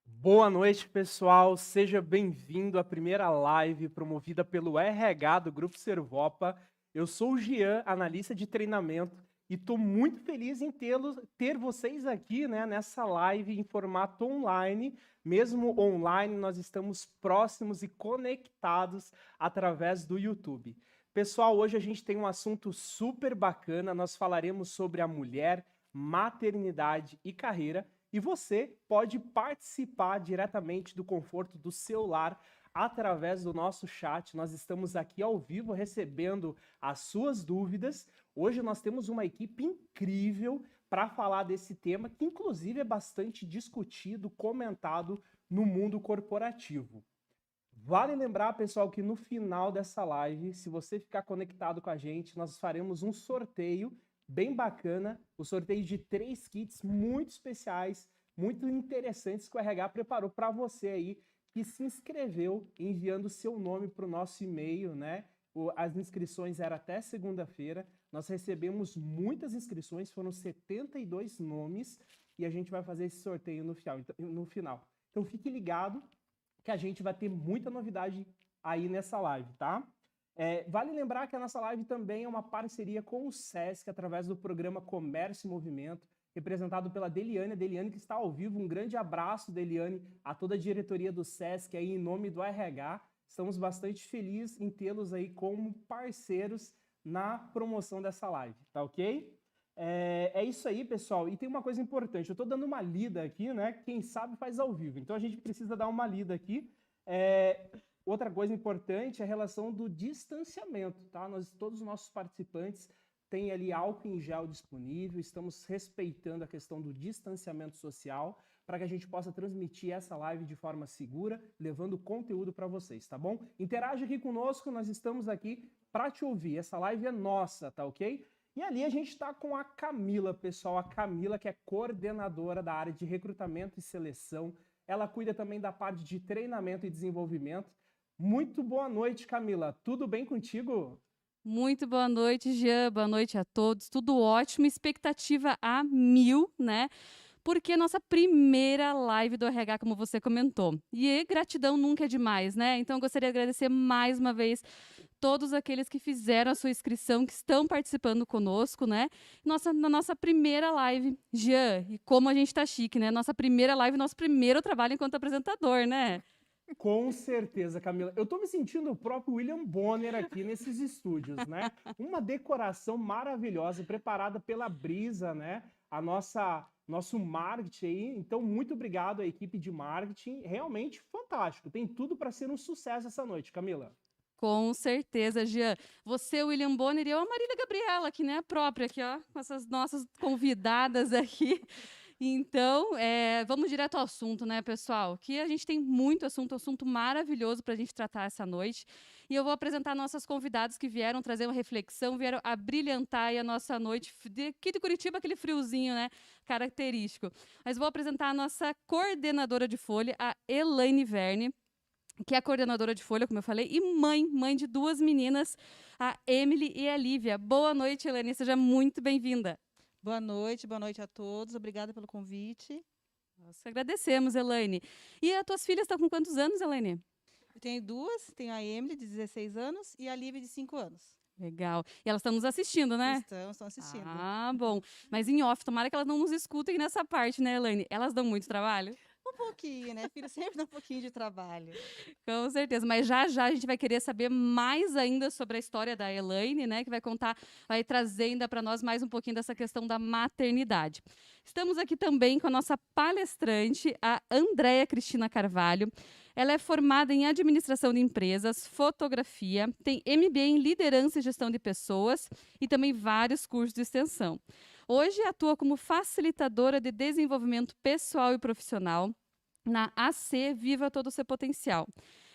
Boa noite, pessoal. Seja bem-vindo à primeira live promovida pelo RH do Grupo Servopa. Eu sou o Jean, analista de treinamento, e estou muito feliz em ter vocês aqui, né, nessa live em formato online. Mesmo online, nós estamos próximos e conectados através do YouTube. Pessoal, hoje a gente tem um assunto super bacana. Nós falaremos sobre a mulher, maternidade e carreira. E você pode participar diretamente do conforto do seu lar através do nosso chat. Nós estamos aqui ao vivo recebendo as suas dúvidas. Hoje nós temos uma equipe incrível para falar desse tema, que inclusive é bastante discutido, comentado no mundo corporativo. Vale lembrar, pessoal, que no final dessa live, se você ficar conectado com a gente, nós faremos um sorteio bem bacana, o sorteio de 3 kits muito especiais, muito interessantes que o RH preparou para você aí que se inscreveu enviando seu nome para o nosso e-mail, né? As inscrições eram até segunda-feira, nós recebemos muitas inscrições, foram 72 nomes e a gente vai fazer esse sorteio no final. Então fique ligado que a gente vai ter muita novidade aí nessa live, tá? Vale lembrar que a nossa live também é uma parceria com o SESC, através do programa Comércio e Movimento, representado pela Deliane. A Deliane que está ao vivo. Um grande abraço, Deliane, a toda a diretoria do SESC aí em nome do RH. Estamos bastante felizes em tê-los aí como parceiros na promoção dessa live, tá ok? É isso aí, pessoal. E tem uma coisa importante, eu estou dando uma lida aqui, né? Quem sabe faz ao vivo, então a gente precisa dar uma lida aqui. Outra coisa importante é a relação do distanciamento, tá? Todos os nossos participantes têm ali álcool em gel disponível, estamos respeitando a questão do distanciamento social para que a gente possa transmitir essa live de forma segura, levando conteúdo para vocês, tá bom? Interage aqui conosco, nós estamos aqui para te ouvir. Essa live é nossa, tá ok? E ali a gente está com a Camila, pessoal. A Camila, que é coordenadora da área de recrutamento e seleção. Ela cuida também da parte de treinamento e desenvolvimento. Muito boa noite, Camila. Tudo bem contigo? Muito boa noite, Jean. Boa noite a todos. Tudo ótimo. Expectativa a 1000, né? Porque é nossa primeira live do RH, como você comentou. E gratidão nunca é demais, né? Então, eu gostaria de agradecer mais uma vez todos aqueles que fizeram a sua inscrição, que estão participando conosco, né? Na nossa primeira live, Jean, e como a gente tá chique, né? Nossa primeira live, nosso primeiro trabalho enquanto apresentador, né? Com certeza, Camila. Eu tô me sentindo o próprio William Bonner aqui nesses estúdios, né? Uma decoração maravilhosa, preparada pela Brisa, né? Nosso marketing aí. Então, muito obrigado à equipe de marketing. Realmente fantástico. Tem tudo para ser um sucesso essa noite, Camila. Com certeza, Jean. Você, William Bonner, e eu, a Marília Gabriela, que nem a própria aqui, ó, com essas nossas convidadas aqui. Então, vamos direto ao assunto, né, pessoal? Que a gente tem muito assunto maravilhoso para a gente tratar essa noite. E eu vou apresentar nossas convidadas que vieram trazer uma reflexão, vieram a brilhantar aí a nossa noite. Aqui de Curitiba, aquele friozinho, né, característico. Mas vou apresentar a nossa coordenadora de Folha, a Elaine Verne, que é a coordenadora de Folha, como eu falei, e mãe de 2 meninas, a Emily e a Lívia. Boa noite, Elaine, seja muito bem-vinda. Boa noite a todos. Obrigada pelo convite. Nós agradecemos, Elaine. E as tuas filhas estão com quantos anos, Elaine? Eu tenho 2, tenho a Emily, de 16 anos, e a Lívia, de 5 anos. Legal. E elas estão nos assistindo, né? Estão assistindo. Ah, bom. Mas em off, tomara que elas não nos escutem nessa parte, né, Elaine? Elas dão muito trabalho? Um pouquinho, né? Filho sempre dá um pouquinho de trabalho. Com certeza, mas já a gente vai querer saber mais ainda sobre a história da Elaine, né, que vai trazer ainda para nós mais um pouquinho dessa questão da maternidade. Estamos aqui também com a nossa palestrante, a Andréia Cristina Carvalho. Ela é formada em administração de empresas, fotografia, tem MBA em liderança e gestão de pessoas e também vários cursos de extensão. Hoje atua como facilitadora de desenvolvimento pessoal e profissional na AC Viva Todo o Seu Potencial.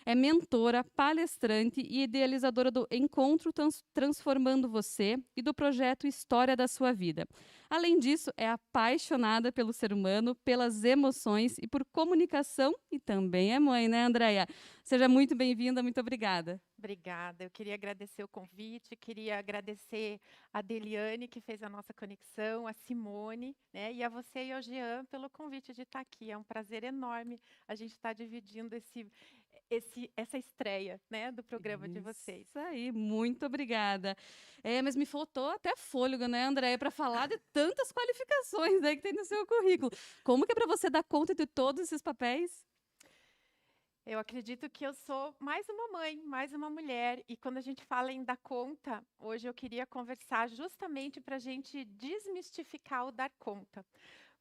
É mentora, palestrante e idealizadora do Encontro Transformando Você e do projeto História da Sua Vida. Além disso, é apaixonada pelo ser humano, pelas emoções e por comunicação e também é mãe, né, Andréia? Seja muito bem-vinda, muito obrigada. Obrigada. Eu queria agradecer o convite, queria agradecer a Deliane, que fez a nossa conexão, a Simone, né, e a você e ao Jean pelo convite de estar aqui. É um prazer enorme a gente estar dividindo essa estreia, né, do programa de vocês. Isso aí, muito obrigada. Mas me faltou até fôlego, né, Andréia, para falar de tantas qualificações aí que tem no seu currículo. Como que é para você dar conta de todos esses papéis? Eu acredito que eu sou mais uma mãe, mais uma mulher. E quando a gente fala em dar conta, hoje eu queria conversar justamente para a gente desmistificar o dar conta.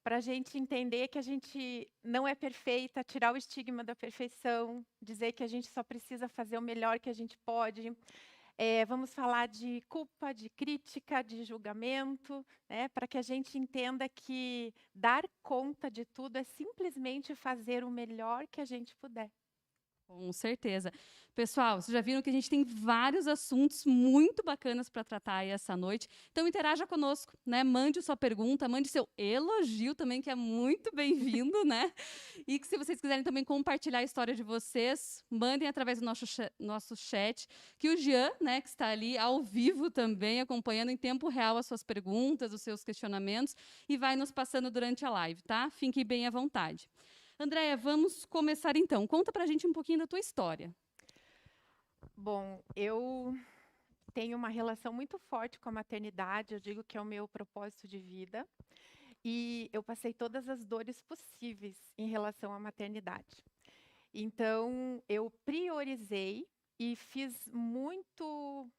Para a gente entender que a gente não é perfeita, tirar o estigma da perfeição, dizer que a gente só precisa fazer o melhor que a gente pode. Vamos falar de culpa, de crítica, de julgamento, né, para que a gente entenda que dar conta de tudo é simplesmente fazer o melhor que a gente puder. Com certeza. Pessoal, vocês já viram que a gente tem vários assuntos muito bacanas para tratar aí essa noite. Então, interaja conosco, né? Mande sua pergunta, mande seu elogio também, que é muito bem-vindo, né? E que se vocês quiserem também compartilhar a história de vocês, mandem através do nosso chat, que o Jean, né, que está ali ao vivo também, acompanhando em tempo real as suas perguntas, os seus questionamentos, e vai nos passando durante a live, tá? Fique bem à vontade. Andréia, vamos começar então. Conta pra gente um pouquinho da tua história. Bom, eu tenho uma relação muito forte com a maternidade, eu digo que é o meu propósito de vida. E eu passei todas as dores possíveis em relação à maternidade. Então, eu priorizei e fiz muito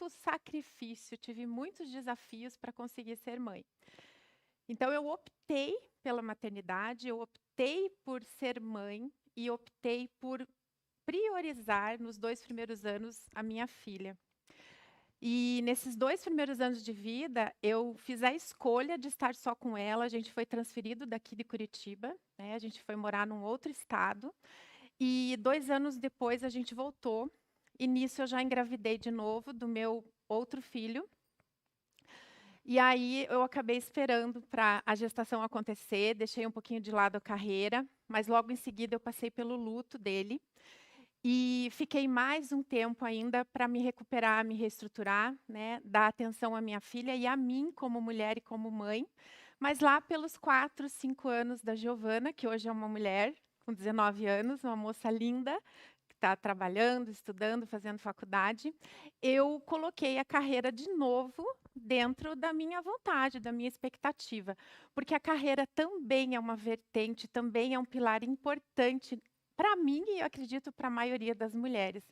sacrifício, tive muitos desafios para conseguir ser mãe. Então, eu optei pela maternidade, eu optei por ser mãe e optei por priorizar nos 2 primeiros anos a minha filha. E nesses 2 primeiros anos de vida, eu fiz a escolha de estar só com ela. A gente foi transferido daqui de Curitiba, né? A gente foi morar num outro estado. E 2 anos depois a gente voltou. E nisso eu já engravidei de novo do meu outro filho. E aí eu acabei esperando para a gestação acontecer, deixei um pouquinho de lado a carreira, mas logo em seguida eu passei pelo luto dele. E fiquei mais um tempo ainda para me recuperar, me reestruturar, né, dar atenção à minha filha e a mim como mulher e como mãe. Mas lá pelos 4, 5 anos da Giovana, que hoje é uma mulher com 19 anos, uma moça linda, que está trabalhando, estudando, fazendo faculdade, eu coloquei a carreira de novo dentro da minha vontade, da minha expectativa. Porque a carreira também é uma vertente, também é um pilar importante para mim e eu acredito para a maioria das mulheres.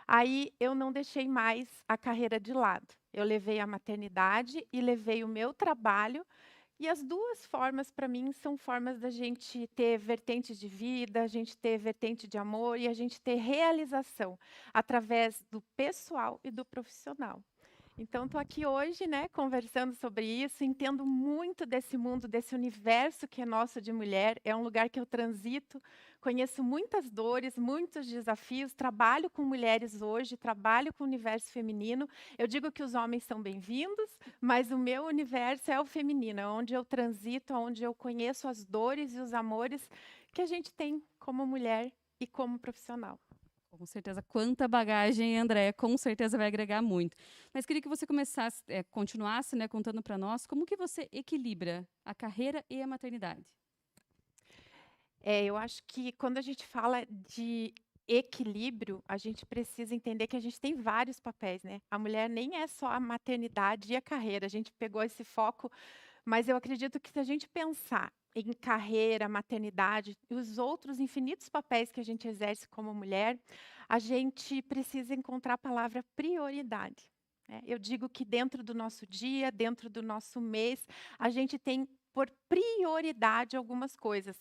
Aí eu não deixei mais a carreira de lado. Eu levei a maternidade e levei o meu trabalho. E as duas formas, para mim, são formas da gente ter vertentes de vida, a gente ter vertente de amor e a gente ter realização através do pessoal e do profissional. Então, estou aqui hoje, né, conversando sobre isso, entendo muito desse mundo, desse universo que é nosso de mulher. É um lugar que eu transito, conheço muitas dores, muitos desafios, trabalho com mulheres hoje, trabalho com o universo feminino. Eu digo que os homens são bem-vindos, mas o meu universo é o feminino, é onde eu transito, onde eu conheço as dores e os amores que a gente tem como mulher e como profissional. Com certeza, quanta bagagem, Andréia, com certeza vai agregar muito. Mas queria que você começasse, continuasse, né, contando para nós como que você equilibra a carreira e a maternidade. Eu acho que quando a gente fala de equilíbrio, a gente precisa entender que a gente tem vários papéis, né? A mulher nem é só a maternidade e a carreira, a gente pegou esse foco, mas eu acredito que se a gente pensar em carreira, maternidade e os outros infinitos papéis que a gente exerce como mulher, a gente precisa encontrar a palavra prioridade, né? Eu digo que dentro do nosso dia, dentro do nosso mês, a gente tem por prioridade algumas coisas.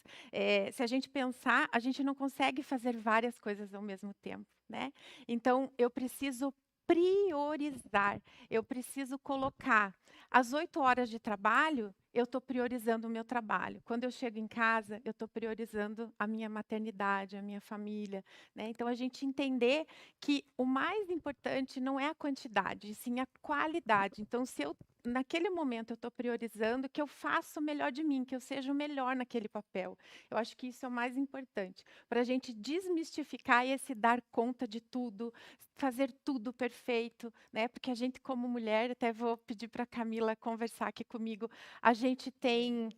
Se a gente pensar, a gente não consegue fazer várias coisas ao mesmo tempo, né? Então, eu preciso priorizar, eu preciso colocar as 8 horas de trabalho eu estou priorizando o meu trabalho. Quando eu chego em casa, eu estou priorizando a minha maternidade, a minha família, né? Então, a gente entender que o mais importante não é a quantidade, e sim a qualidade. Então, se eu, naquele momento, eu estou priorizando, que eu faça o melhor de mim, que eu seja o melhor naquele papel. Eu acho que isso é o mais importante, para a gente desmistificar esse dar conta de tudo, fazer tudo perfeito, né? Porque a gente, como mulher, até vou pedir para a Camila conversar aqui comigo, a gente tem.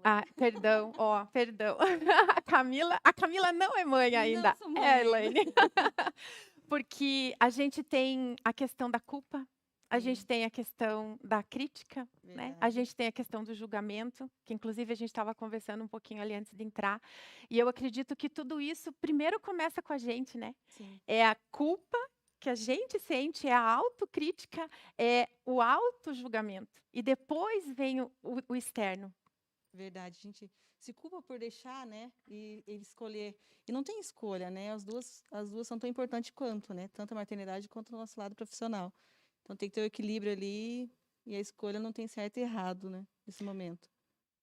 Ah, perdão, ó, perdão. A Camila não é mãe ainda, Não sou mãe é a ainda. Elaine. Porque a gente tem a questão da culpa, a gente tem a questão da crítica, né? A Verdade. gente tem a questão do julgamento, que inclusive a gente estava conversando um pouquinho ali antes de entrar. E eu acredito que tudo isso primeiro começa com a gente, né? Sim, É a culpa que a gente sente, é a autocrítica, é o autojulgamento. E depois vem o externo. verdade. A gente se culpa por deixar, né? E escolher. E não tem escolha, né? As duas são tão importantes quanto, né? Tanto a maternidade quanto o nosso lado profissional. Então tem que ter o equilíbrio ali e a escolha não tem certo e errado, né? Nesse momento.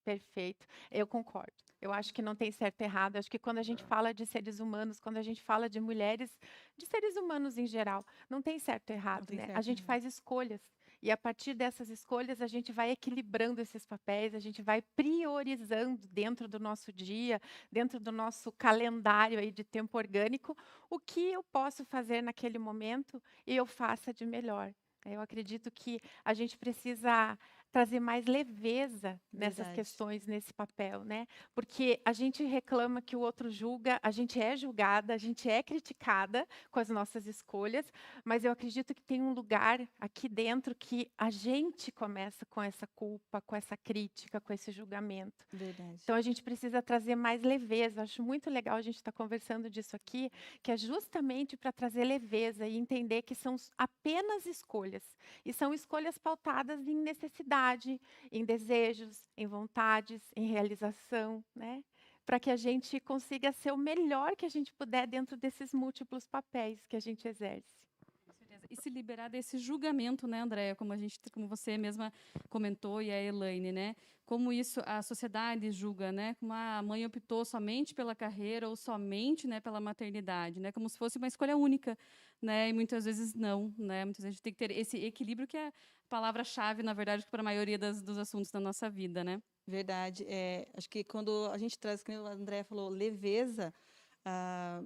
Perfeito, eu concordo. Eu acho que não tem certo e errado. Acho que quando a gente fala de seres humanos, quando a gente fala de mulheres, de seres humanos em geral, não tem certo e Não errado, tem né? certo A e gente errado. faz escolhas. E a partir dessas escolhas, a gente vai equilibrando esses papéis, a gente vai priorizando dentro do nosso dia, dentro do nosso calendário aí de tempo orgânico, o que eu posso fazer naquele momento e eu faça de melhor. Eu acredito que a gente precisa trazer mais leveza nessas Verdade. questões, nesse papel, né? Porque a gente reclama que o outro julga, a gente é julgada, a gente é criticada com as nossas escolhas, mas eu acredito que tem um lugar aqui dentro que a gente começa com essa culpa, com essa crítica, com esse julgamento. Verdade. Então, a gente precisa trazer mais leveza. Acho muito legal a gente estar conversando disso aqui, que é justamente para trazer leveza e entender que são apenas escolhas. E são escolhas pautadas em necessidade, em desejos, em vontades, em realização, né? Para que a gente consiga ser o melhor que a gente puder dentro desses múltiplos papéis que a gente exerce. Com certeza. E se liberar desse julgamento, né, Andréia? Como você mesma comentou, e a Elaine, né? Como isso a sociedade julga, né? Como a mãe optou somente pela carreira ou somente, né, pela maternidade, né? Como se fosse uma escolha única, né? E muitas vezes não, né? Muitas vezes a gente tem que ter esse equilíbrio que é a palavra-chave, na verdade, para a maioria dos assuntos da nossa vida, né? Verdade. É, acho que quando a gente traz, como a Andrea falou, leveza, ah,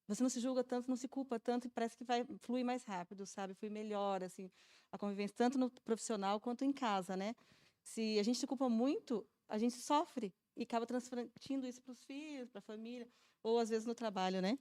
você não se julga tanto, não se culpa tanto e parece que vai fluir mais rápido, sabe? Flui melhor, assim, a convivência, tanto no profissional quanto em casa, né? Se a gente se culpa muito, a gente sofre e acaba transmitindo isso para os filhos, para a família, ou às vezes no trabalho, né?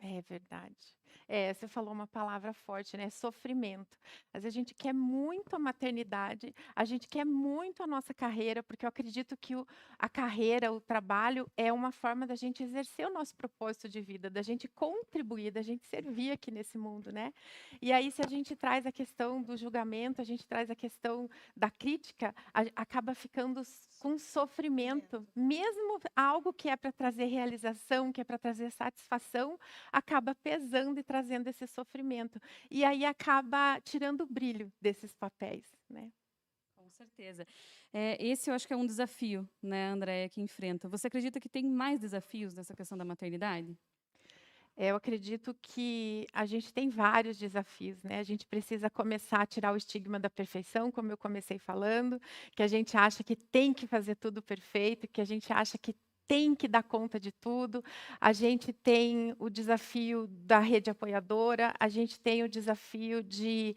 É verdade. É, você falou uma palavra forte, né? Sofrimento. Às vezes a gente quer muito a maternidade, a gente quer muito a nossa carreira, porque eu acredito que a carreira, o trabalho, é uma forma da gente exercer o nosso propósito de vida, da gente contribuir, da gente servir aqui nesse mundo, né? E aí, se a gente traz a questão do julgamento, a gente traz a questão da crítica, acaba ficando com sofrimento, mesmo algo que é para trazer realização, que é para trazer satisfação, acaba pesando e trazendo esse sofrimento. E aí acaba tirando o brilho desses papéis, né? Com certeza. Esse eu acho que é um desafio, né, Andréia, que enfrenta. Você acredita que tem mais desafios nessa questão da maternidade? Eu acredito que a gente tem vários desafios, né? A gente precisa começar a tirar o estigma da perfeição, como eu comecei falando, que a gente acha que tem que fazer tudo perfeito, que a gente acha que tem que dar conta de tudo. A gente tem o desafio da rede apoiadora, a gente tem o desafio de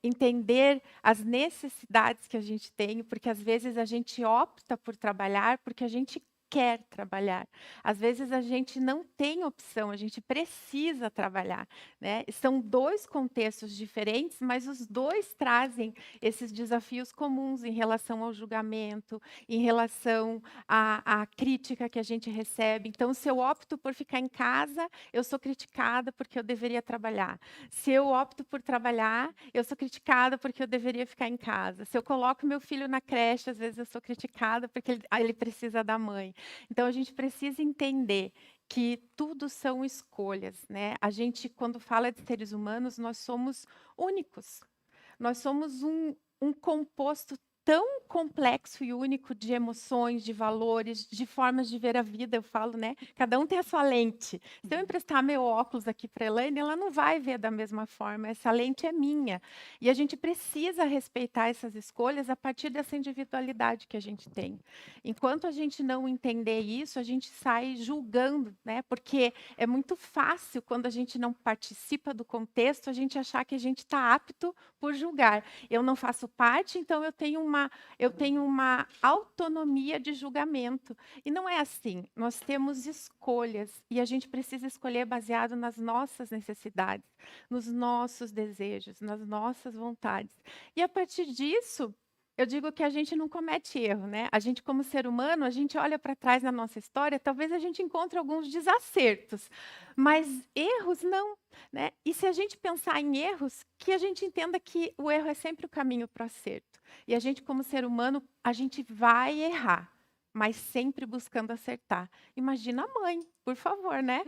entender as necessidades que a gente tem, porque às vezes a gente opta por trabalhar porque a gente quer trabalhar. Às vezes a gente não tem opção, a gente precisa trabalhar, né? São dois contextos diferentes, mas os dois trazem esses desafios comuns em relação ao julgamento, em relação à crítica que a gente recebe. Então, se eu opto por ficar em casa, eu sou criticada porque eu deveria trabalhar. Se eu opto por trabalhar, eu sou criticada porque eu deveria ficar em casa. Se eu coloco meu filho na creche, às vezes eu sou criticada porque ele precisa da mãe. Então, a gente precisa entender que tudo são escolhas, né? A gente, quando fala de seres humanos, nós somos únicos. Nós somos um composto tão complexo e único de emoções, de valores, de formas de ver a vida. Eu falo, né? Cada um tem a sua lente. Se eu emprestar meu óculos aqui para a Elaine, ela não vai ver da mesma forma. Essa lente é minha. E a gente precisa respeitar essas escolhas a partir dessa individualidade que a gente tem. Enquanto a gente não entender isso, a gente sai julgando, né? Porque é muito fácil, quando a gente não participa do contexto, a gente achar que a gente está apto por julgar. Eu não faço parte, então eu tenho uma autonomia de julgamento. E não é assim. Nós temos escolhas e a gente precisa escolher baseado nas nossas necessidades, nos nossos desejos, nas nossas vontades. E a partir disso, eu digo que a gente não comete erro, né? A gente, como ser humano, a gente olha para trás na nossa história, talvez a gente encontre alguns desacertos, mas erros não, né? E se a gente pensar em erros, que a gente entenda que o erro é sempre o caminho para o acerto. E a gente, como ser humano, a gente vai errar, mas sempre buscando acertar. Imagina a mãe, por favor, né?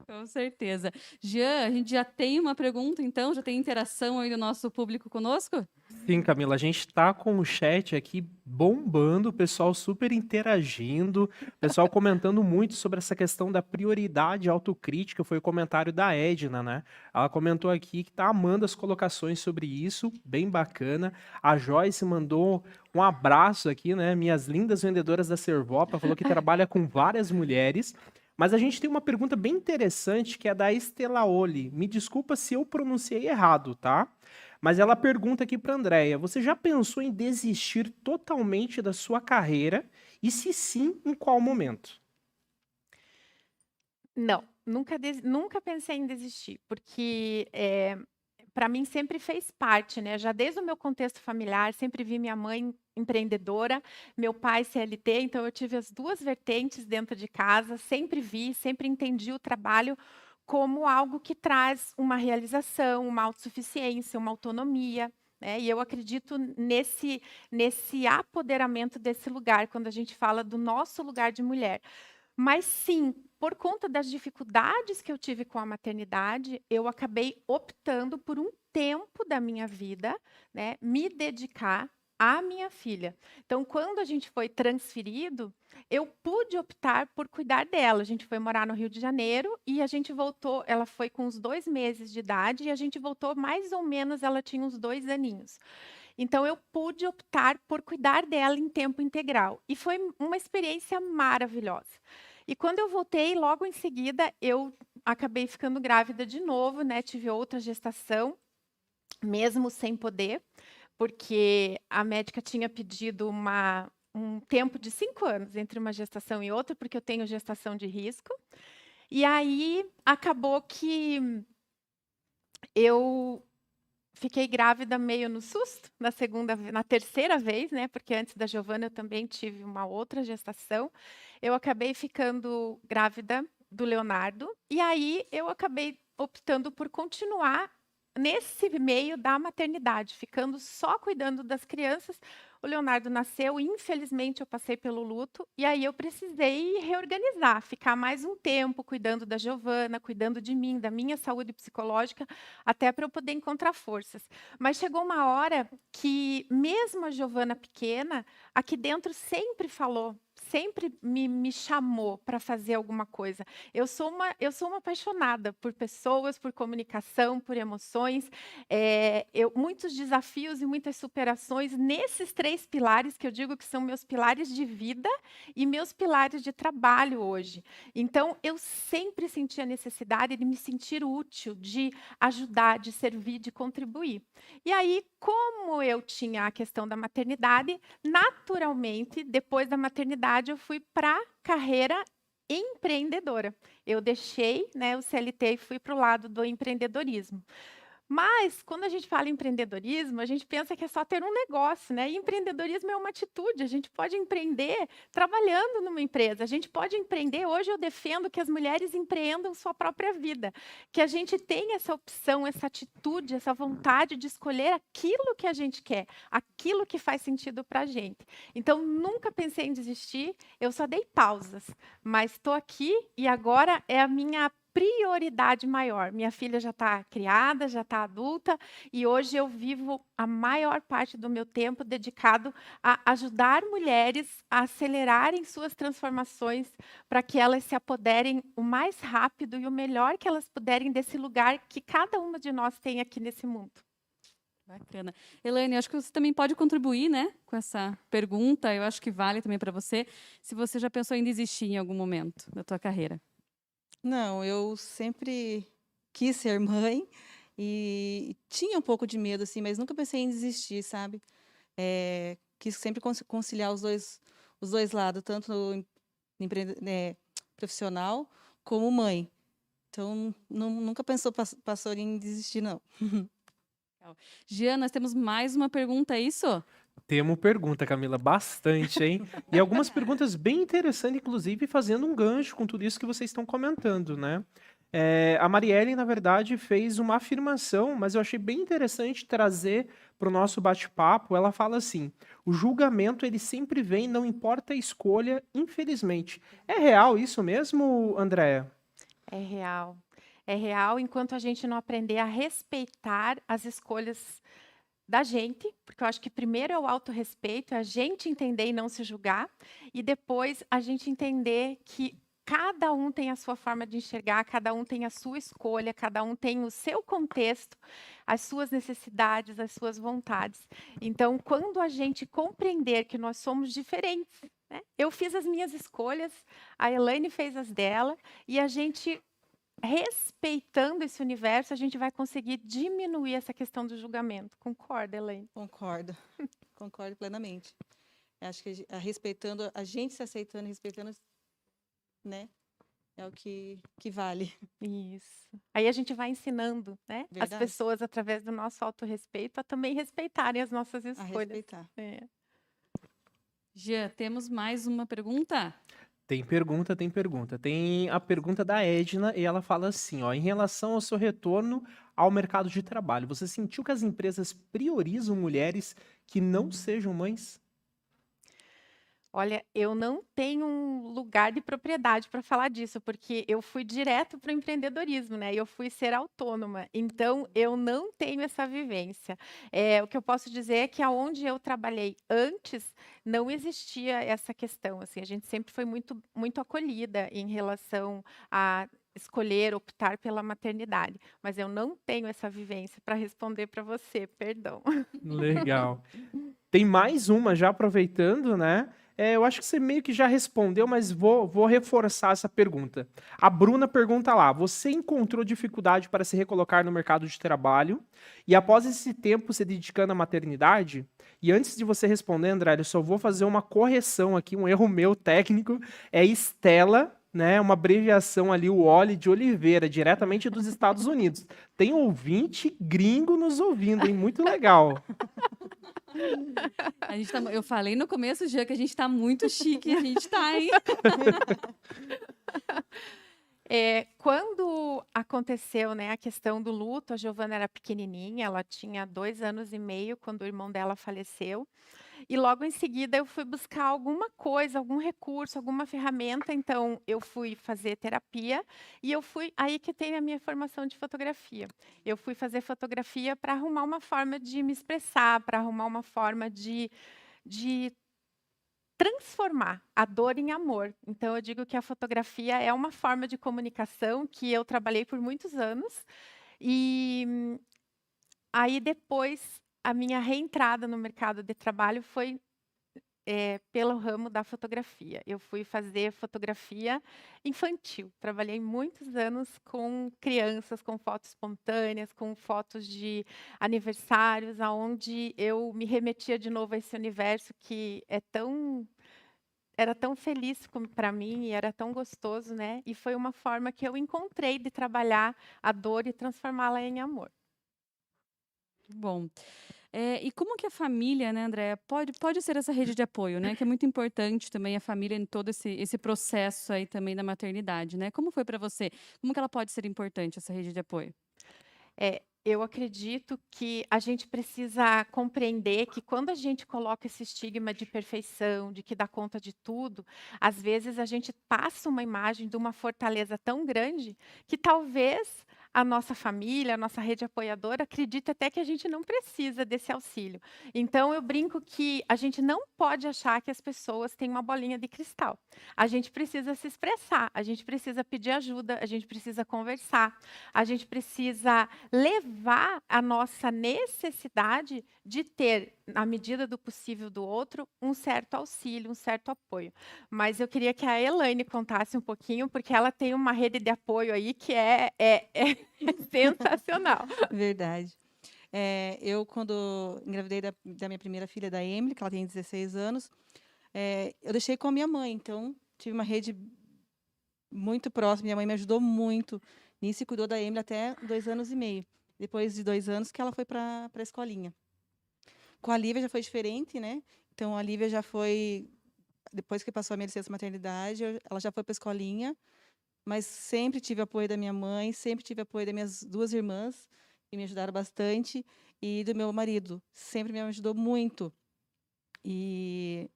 Com certeza. Jean, a gente já tem uma pergunta, então? Já tem interação aí do nosso público conosco? Sim, Camila, a gente tá com o chat aqui bombando, o pessoal super interagindo, o pessoal comentando muito sobre essa questão da prioridade autocrítica, foi o comentário da Edna, né? Ela comentou aqui que tá amando as colocações sobre isso, bem bacana. A Joyce mandou um abraço aqui, né? Minhas lindas vendedoras da Servopa, falou que trabalha com várias mulheres. Mas a gente tem uma pergunta bem interessante que é da Estelaoli. Me desculpa se eu pronunciei errado, tá? Mas ela pergunta aqui para Andréia: você já pensou em desistir totalmente da sua carreira? E se sim, em qual momento? Não, nunca pensei em desistir, porque para mim sempre fez parte, né? Já desde o meu contexto familiar, sempre vi minha mãe empreendedora, meu pai CLT, então eu tive as duas vertentes dentro de casa, sempre vi, sempre entendi o trabalho como algo que traz uma realização, uma autossuficiência, uma autonomia, né? E eu acredito nesse apoderamento desse lugar, quando a gente fala do nosso lugar de mulher. Mas sim, por conta das dificuldades que eu tive com a maternidade, eu acabei optando por um tempo da minha vida, né, me dedicar à minha filha. Então, quando a gente foi transferido, eu pude optar por cuidar dela. A gente foi morar no Rio de Janeiro e a gente voltou. Ela foi com uns 2 meses de idade e a gente voltou mais ou menos. Ela tinha uns 2 aninhos. Então, eu pude optar por cuidar dela em tempo integral. E foi uma experiência maravilhosa. E quando eu voltei, logo em seguida, eu acabei ficando grávida de novo, né? Tive outra gestação, mesmo sem poder, porque a médica tinha pedido um tempo de 5 anos entre uma gestação e outra, porque eu tenho gestação de risco. E aí, acabou que eu fiquei grávida meio no susto, na terceira vez, né? Porque antes da Giovana eu também tive uma outra gestação. Eu acabei ficando grávida do Leonardo e aí eu acabei optando por continuar nesse meio da maternidade, ficando só cuidando das crianças. O Leonardo nasceu, infelizmente eu passei pelo luto, e aí eu precisei reorganizar, ficar mais um tempo cuidando da Giovana, cuidando de mim, da minha saúde psicológica, até para eu poder encontrar forças. Mas chegou uma hora que, mesmo a Giovana pequena, aqui dentro sempre falou, sempre me chamou para fazer alguma coisa. Eu sou uma apaixonada por pessoas, por comunicação, por emoções. Muitos desafios e muitas superações nesses 3 pilares que eu digo que são meus pilares de vida e meus pilares de trabalho hoje. Então, eu sempre senti a necessidade de me sentir útil, de ajudar, de servir, de contribuir. E aí, como eu tinha a questão da maternidade, naturalmente, depois da maternidade, eu fui para a carreira empreendedora. Eu deixei, né, o CLT e fui para o lado do empreendedorismo. Mas, quando a gente fala em empreendedorismo, a gente pensa que é só ter um negócio, né? E empreendedorismo é uma atitude. A gente pode empreender trabalhando numa empresa. A gente pode empreender. Hoje eu defendo que as mulheres empreendam sua própria vida. Que a gente tenha essa opção, essa atitude, essa vontade de escolher aquilo que a gente quer, aquilo que faz sentido para a gente. Então, nunca pensei em desistir. Eu só dei pausas. Mas estou aqui e agora é a minha prioridade maior. Minha filha já está criada, já está adulta, e hoje eu vivo a maior parte do meu tempo dedicado a ajudar mulheres a acelerarem suas transformações para que elas se apoderem o mais rápido e o melhor que elas puderem desse lugar que cada uma de nós tem aqui nesse mundo. Bacana. Elaine, acho que você também pode contribuir, né, com essa pergunta. Eu acho que vale também para você, se você já pensou em desistir em algum momento da tua carreira. Não, eu sempre quis ser mãe e tinha um pouco de medo, assim, mas nunca pensei em desistir, sabe? Quis sempre conciliar os dois lados, tanto no profissional como mãe. Então, nunca passou em desistir, não. Jean, nós temos mais uma pergunta, é isso? Temos pergunta, Camila, bastante, hein? E algumas perguntas bem interessantes, inclusive fazendo um gancho com tudo isso que vocês estão comentando, né? A Marielle, na verdade, fez uma afirmação, mas eu achei bem interessante trazer para o nosso bate-papo. Ela fala assim: o julgamento ele sempre vem, não importa a escolha, infelizmente. É real isso mesmo, Andréa? É real. É real enquanto a gente não aprender a respeitar as escolhas da gente, porque eu acho que primeiro é o autorrespeito, é a gente entender e não se julgar, e depois a gente entender que cada um tem a sua forma de enxergar, cada um tem a sua escolha, cada um tem o seu contexto, as suas necessidades, as suas vontades. Então, quando a gente compreender que nós somos diferentes, né? Eu fiz as minhas escolhas, a Elaine fez as dela, e a gente respeitando esse universo, a gente vai conseguir diminuir essa questão do julgamento. Concorda, Elaine? Concordo, concordo plenamente. Acho que respeitando, a gente se aceitando, respeitando, né? É o que vale. Isso. Aí a gente vai ensinando, né, as Verdade. pessoas, através do nosso autorrespeito, a também respeitarem as nossas A escolhas. respeitar. É. Jean, temos mais uma pergunta? Tem pergunta, tem pergunta. Tem a pergunta da Edna e ela fala assim, ó, em relação ao seu retorno ao mercado de trabalho, você sentiu que as empresas priorizam mulheres que não sejam mães? Olha, eu não tenho um lugar de propriedade para falar disso, porque eu fui direto para o empreendedorismo, né? Eu fui ser autônoma, então eu não tenho essa vivência. O que eu posso dizer é que aonde eu trabalhei antes não existia essa questão. Assim, a gente sempre foi muito, muito acolhida em relação a escolher, optar pela maternidade, mas eu não tenho essa vivência para responder para você, perdão. Legal. Tem mais uma já aproveitando, né? Eu acho que você meio que já respondeu, mas vou reforçar essa pergunta. A Bruna pergunta lá: você encontrou dificuldade para se recolocar no mercado de trabalho e após esse tempo se dedicando à maternidade? E antes de você responder, André, eu só vou fazer uma correção aqui, um erro meu técnico. É Estela, né? Uma abreviação ali, o Oli de Oliveira, diretamente dos Estados Unidos. Tem ouvinte gringo nos ouvindo, hein? Muito legal. Eu falei no começo, Jean, que a gente está muito chique, a gente está, hein? Quando aconteceu, né, a questão do luto, a Giovana era pequenininha, ela tinha 2 anos e meio quando o irmão dela faleceu. E logo em seguida eu fui buscar alguma coisa, algum recurso, alguma ferramenta. Então eu fui fazer terapia e aí que tem a minha formação de fotografia. Eu fui fazer fotografia para arrumar uma forma de me expressar, para arrumar uma forma de transformar a dor em amor. Então eu digo que a fotografia é uma forma de comunicação que eu trabalhei por muitos anos. E aí depois a minha reentrada no mercado de trabalho foi pelo ramo da fotografia. Eu fui fazer fotografia infantil. Trabalhei muitos anos com crianças, com fotos espontâneas, com fotos de aniversários, aonde eu me remetia de novo a esse universo que era tão feliz para mim e era tão gostoso, né? E foi uma forma que eu encontrei de trabalhar a dor e transformá-la em amor. Bom. E como que a família, né, Andréa, pode ser essa rede de apoio, né? Que é muito importante também a família em todo esse processo aí também da maternidade, né? Como foi para você? Como que ela pode ser importante, essa rede de apoio? Eu acredito que a gente precisa compreender que quando a gente coloca esse estigma de perfeição, de que dá conta de tudo, às vezes a gente passa uma imagem de uma fortaleza tão grande que talvez a nossa família, a nossa rede apoiadora acredite até que a gente não precisa desse auxílio. Então eu brinco que a gente não pode achar que as pessoas têm uma bolinha de cristal. A gente precisa se expressar, a gente precisa pedir ajuda, a gente precisa conversar, a gente precisa levar a nossa necessidade de ter, na medida do possível do outro, um certo auxílio, um certo apoio. Mas eu queria que a Elaine contasse um pouquinho, porque ela tem uma rede de apoio aí que é sensacional. Verdade. Eu, quando engravidei da minha primeira filha, da Emily, que ela tem 16 anos, eu deixei com a minha mãe. Então, tive uma rede muito próxima. Minha mãe me ajudou muito nisso e cuidou da Emily até 2 anos e meio. Depois de 2 anos que ela foi para a escolinha. Com a Lívia já foi diferente, né? Então, a Lívia já foi, depois que passou a minha licença maternidade, ela já foi para a escolinha, mas sempre tive apoio da minha mãe, sempre tive apoio das minhas 2 irmãs, que me ajudaram bastante, e do meu marido, sempre me ajudou muito. E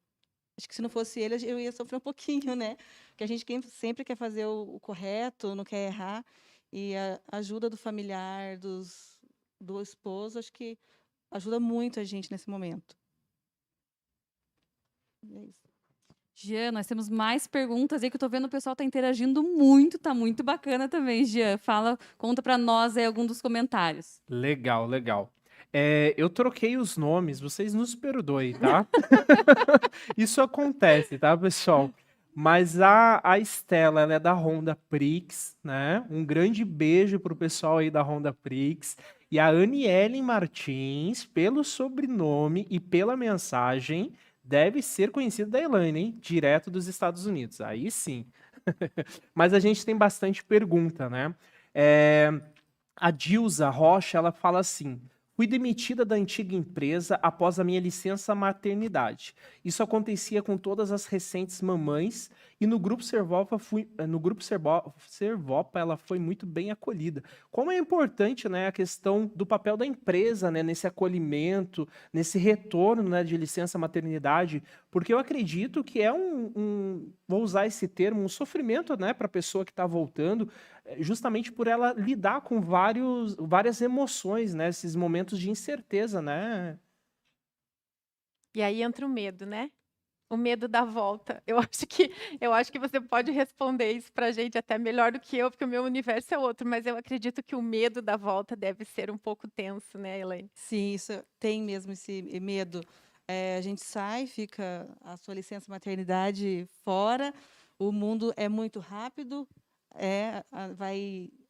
acho que se não fosse ele, eu ia sofrer um pouquinho, né? Porque a gente sempre quer fazer o correto, não quer errar. E a ajuda do familiar, do esposo, acho que ajuda muito a gente nesse momento. É isso. Jean, nós temos mais perguntas aí que eu tô vendo o pessoal tá interagindo muito, tá muito bacana também, Jean. Fala, conta para nós aí algum dos comentários. Legal, legal. Eu troquei os nomes, vocês nos perdoem, tá? Isso acontece, tá, pessoal? Mas a Estela, ela é da Honda Prix, né? Um grande beijo pro pessoal aí da Honda Prix. E a Aniele Martins, pelo sobrenome e pela mensagem, deve ser conhecida da Elaine, hein? Direto dos Estados Unidos. Aí sim. Mas a gente tem bastante pergunta, né? A Dilza Rocha, ela fala assim: fui demitida da antiga empresa após a minha licença maternidade. Isso acontecia com todas as recentes mamães e no grupo Servopa ela foi muito bem acolhida. Como é importante, né, a questão do papel da empresa, né, nesse acolhimento, nesse retorno, né, de licença maternidade, porque eu acredito que é vou usar esse termo, um sofrimento, né, para a pessoa que está voltando, justamente por ela lidar com várias emoções, né? Esses momentos de incerteza, né? E aí entra o medo, né? O medo da volta. Eu acho que você pode responder isso para a gente até melhor do que eu, porque o meu universo é outro, mas eu acredito que o medo da volta deve ser um pouco tenso, né, Elaine? Sim, isso tem mesmo esse medo. A gente sai, fica a sua licença maternidade fora, o mundo é muito rápido,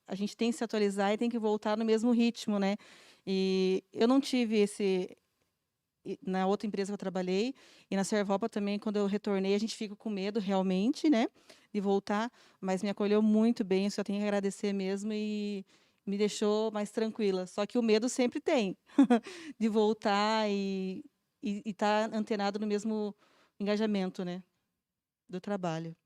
a gente tem que se atualizar e tem que voltar no mesmo ritmo, né? E eu não tive na outra empresa que eu trabalhei, e na Servopa também, quando eu retornei, a gente fica com medo realmente, né, de voltar, mas me acolheu muito bem, só tenho que agradecer mesmo e me deixou mais tranquila. Só que o medo sempre tem, de voltar e estar antenado no mesmo engajamento, né, do trabalho.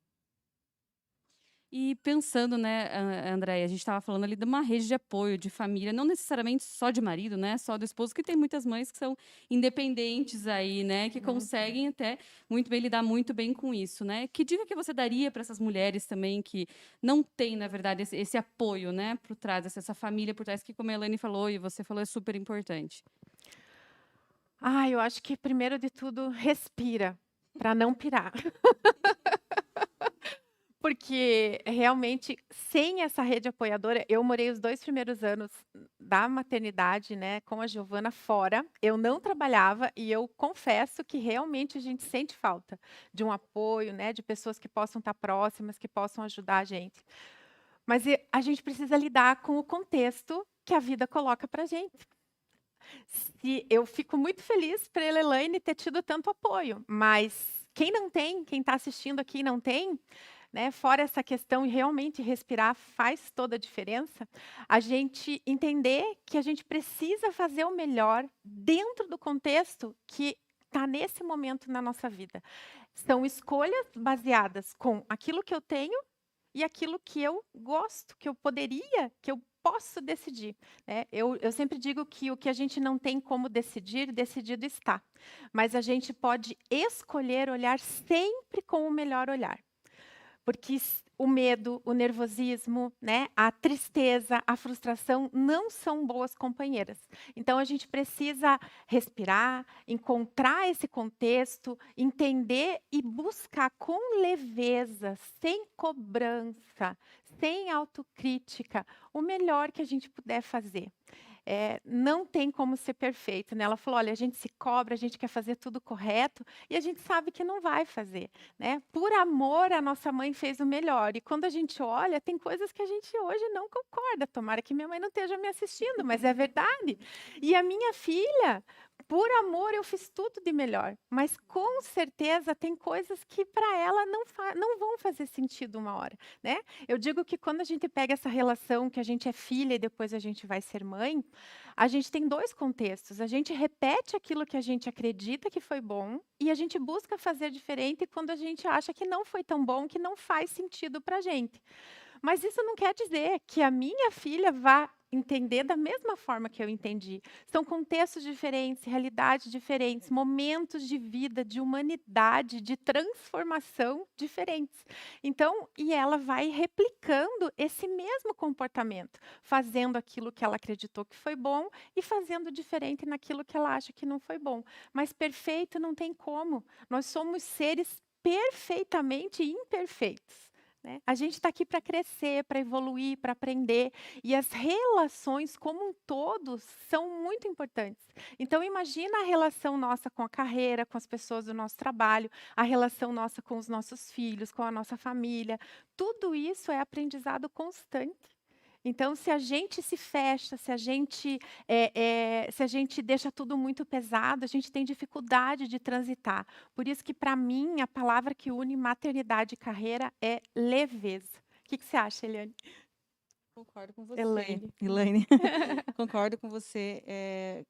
E pensando, né, Andréia, a gente estava falando ali de uma rede de apoio, de família, não necessariamente só de marido, né, só do esposo, que tem muitas mães que são independentes aí, né, que conseguem até muito bem lidar muito bem com isso, né? Que dica que você daria para essas mulheres também que não têm, na verdade, esse apoio, né, por trás, essa família por trás, que como a Elaine falou e você falou, é super importante? Eu acho que primeiro de tudo, respira, para não pirar. Porque realmente, sem essa rede apoiadora, eu morei os 2 primeiros anos da maternidade, né, com a Giovana fora. Eu não trabalhava e eu confesso que realmente a gente sente falta de um apoio, né, de pessoas que possam estar próximas, que possam ajudar a gente. Mas a gente precisa lidar com o contexto que a vida coloca para a gente. Eu fico muito feliz para a Elaine ter tido tanto apoio, mas quem não tem, quem está assistindo aqui e não tem, né, fora essa questão e realmente respirar faz toda a diferença, a gente entender que a gente precisa fazer o melhor dentro do contexto que está nesse momento na nossa vida. São escolhas baseadas com aquilo que eu tenho e aquilo que eu gosto, que eu poderia, que eu posso decidir, né? Eu sempre digo que o que a gente não tem como decidir, decidido está. Mas a gente pode escolher olhar sempre com o melhor olhar. Porque o medo, o nervosismo, né, a tristeza, a frustração não são boas companheiras. Então a gente precisa respirar, encontrar esse contexto, entender e buscar com leveza, sem cobrança, sem autocrítica, o melhor que a gente puder fazer. Não tem como ser perfeito, né? Ela falou, olha, a gente se cobra, a gente quer fazer tudo correto e a gente sabe que não vai fazer, né? Por amor, a nossa mãe fez o melhor. E quando a gente olha, tem coisas que a gente hoje não concorda. Tomara que minha mãe não esteja me assistindo, mas é verdade. E a minha filha, por amor, eu fiz tudo de melhor. Mas com certeza tem coisas que para ela não vão fazer sentido uma hora, né? Eu digo que quando a gente pega essa relação que a gente é filha e depois a gente vai ser mãe, a gente tem dois contextos. A gente repete aquilo que a gente acredita que foi bom e a gente busca fazer diferente quando a gente acha que não foi tão bom, que não faz sentido para a gente. Mas isso não quer dizer que a minha filha vá entender da mesma forma que eu entendi. São contextos diferentes, realidades diferentes, momentos de vida, de humanidade, de transformação diferentes. Então, e ela vai replicando esse mesmo comportamento, fazendo aquilo que ela acreditou que foi bom e fazendo diferente naquilo que ela acha que não foi bom. Mas perfeito não tem como. Nós somos seres perfeitamente imperfeitos. Né? A gente está aqui para crescer, para evoluir, para aprender. E as relações como um todo são muito importantes. Então, imagina a relação nossa com a carreira, com as pessoas do nosso trabalho, a relação nossa com os nossos filhos, com a nossa família. Tudo isso é aprendizado constante. Então, se a gente se fecha, se a gente deixa tudo muito pesado, a gente tem dificuldade de transitar. Por isso que, para mim, a palavra que une maternidade e carreira é leveza. O que você acha, Eliane? Concordo com você. Elaine. Concordo com você.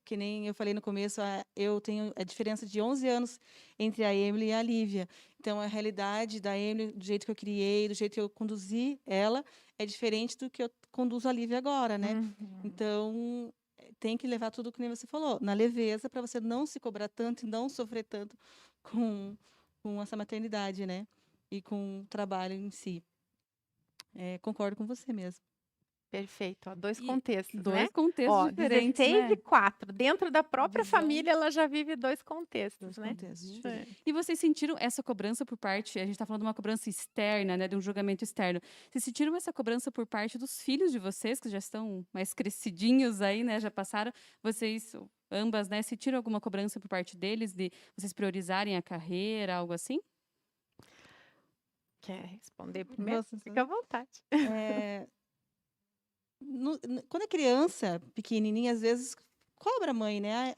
Que nem eu falei no começo, eu tenho a diferença de 11 anos entre a Emily e a Lívia. Então, a realidade da Emily, do jeito que eu criei, do jeito que eu conduzi ela, é diferente do que eu conduzo a Lívia agora, né? Então, tem que levar tudo que nem você falou, na leveza, para você não se cobrar tanto e não sofrer tanto com essa maternidade, né? E com o trabalho em si. Concordo com você mesmo. Perfeito, ó, dois E contextos, dois né? contextos Ó, diferentes, 16 né? e 4. Dentro da própria Visão. família, ela já vive dois contextos, Dois né? contextos diferentes. E vocês sentiram essa cobrança por parte, a gente está falando de uma cobrança externa, né, de um julgamento externo. Vocês sentiram essa cobrança por parte dos filhos de vocês, que já estão mais crescidinhos aí, né, já passaram, vocês, ambas, né, sentiram alguma cobrança por parte deles, de vocês priorizarem a carreira, algo assim? Quer responder primeiro? Você- Fica à vontade. Quando é criança, pequenininha, às vezes cobra a mãe, né?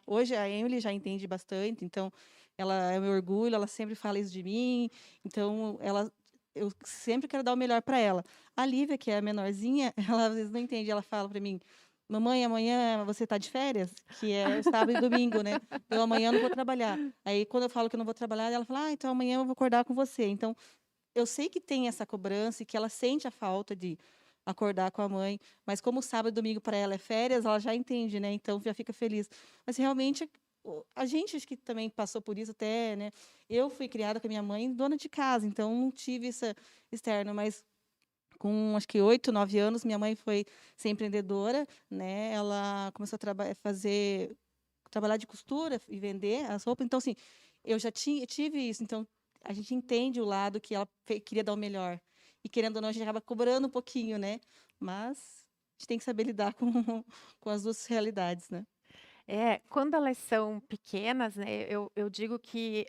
Hoje a Emily já entende bastante, então ela é meu orgulho, ela sempre fala isso de mim, então eu sempre quero dar o melhor para ela. A Lívia, que é a menorzinha, ela às vezes não entende, ela fala para mim: mamãe, amanhã você está de férias? Que é sábado e domingo, né? Eu amanhã não vou trabalhar. Aí quando eu falo que eu não vou trabalhar, ela fala: então amanhã eu vou acordar com você. Então eu sei que tem essa cobrança e que ela sente a falta de acordar com a mãe, mas como sábado e domingo para ela é férias, ela já entende, né? Então já fica feliz. Mas realmente a gente acho que também passou por isso até, né? Eu fui criada com a minha mãe dona de casa, então não tive essa externa, mas com acho que 8, 9 anos, minha mãe foi ser empreendedora, né? Ela começou a trabalhar de costura e vender as roupas. Então assim, eu já tive isso, então a gente entende o lado que ela queria dar o melhor. E querendo ou não, a gente acaba cobrando um pouquinho, né? Mas a gente tem que saber lidar com as duas realidades, né? Quando elas são pequenas, né, eu digo que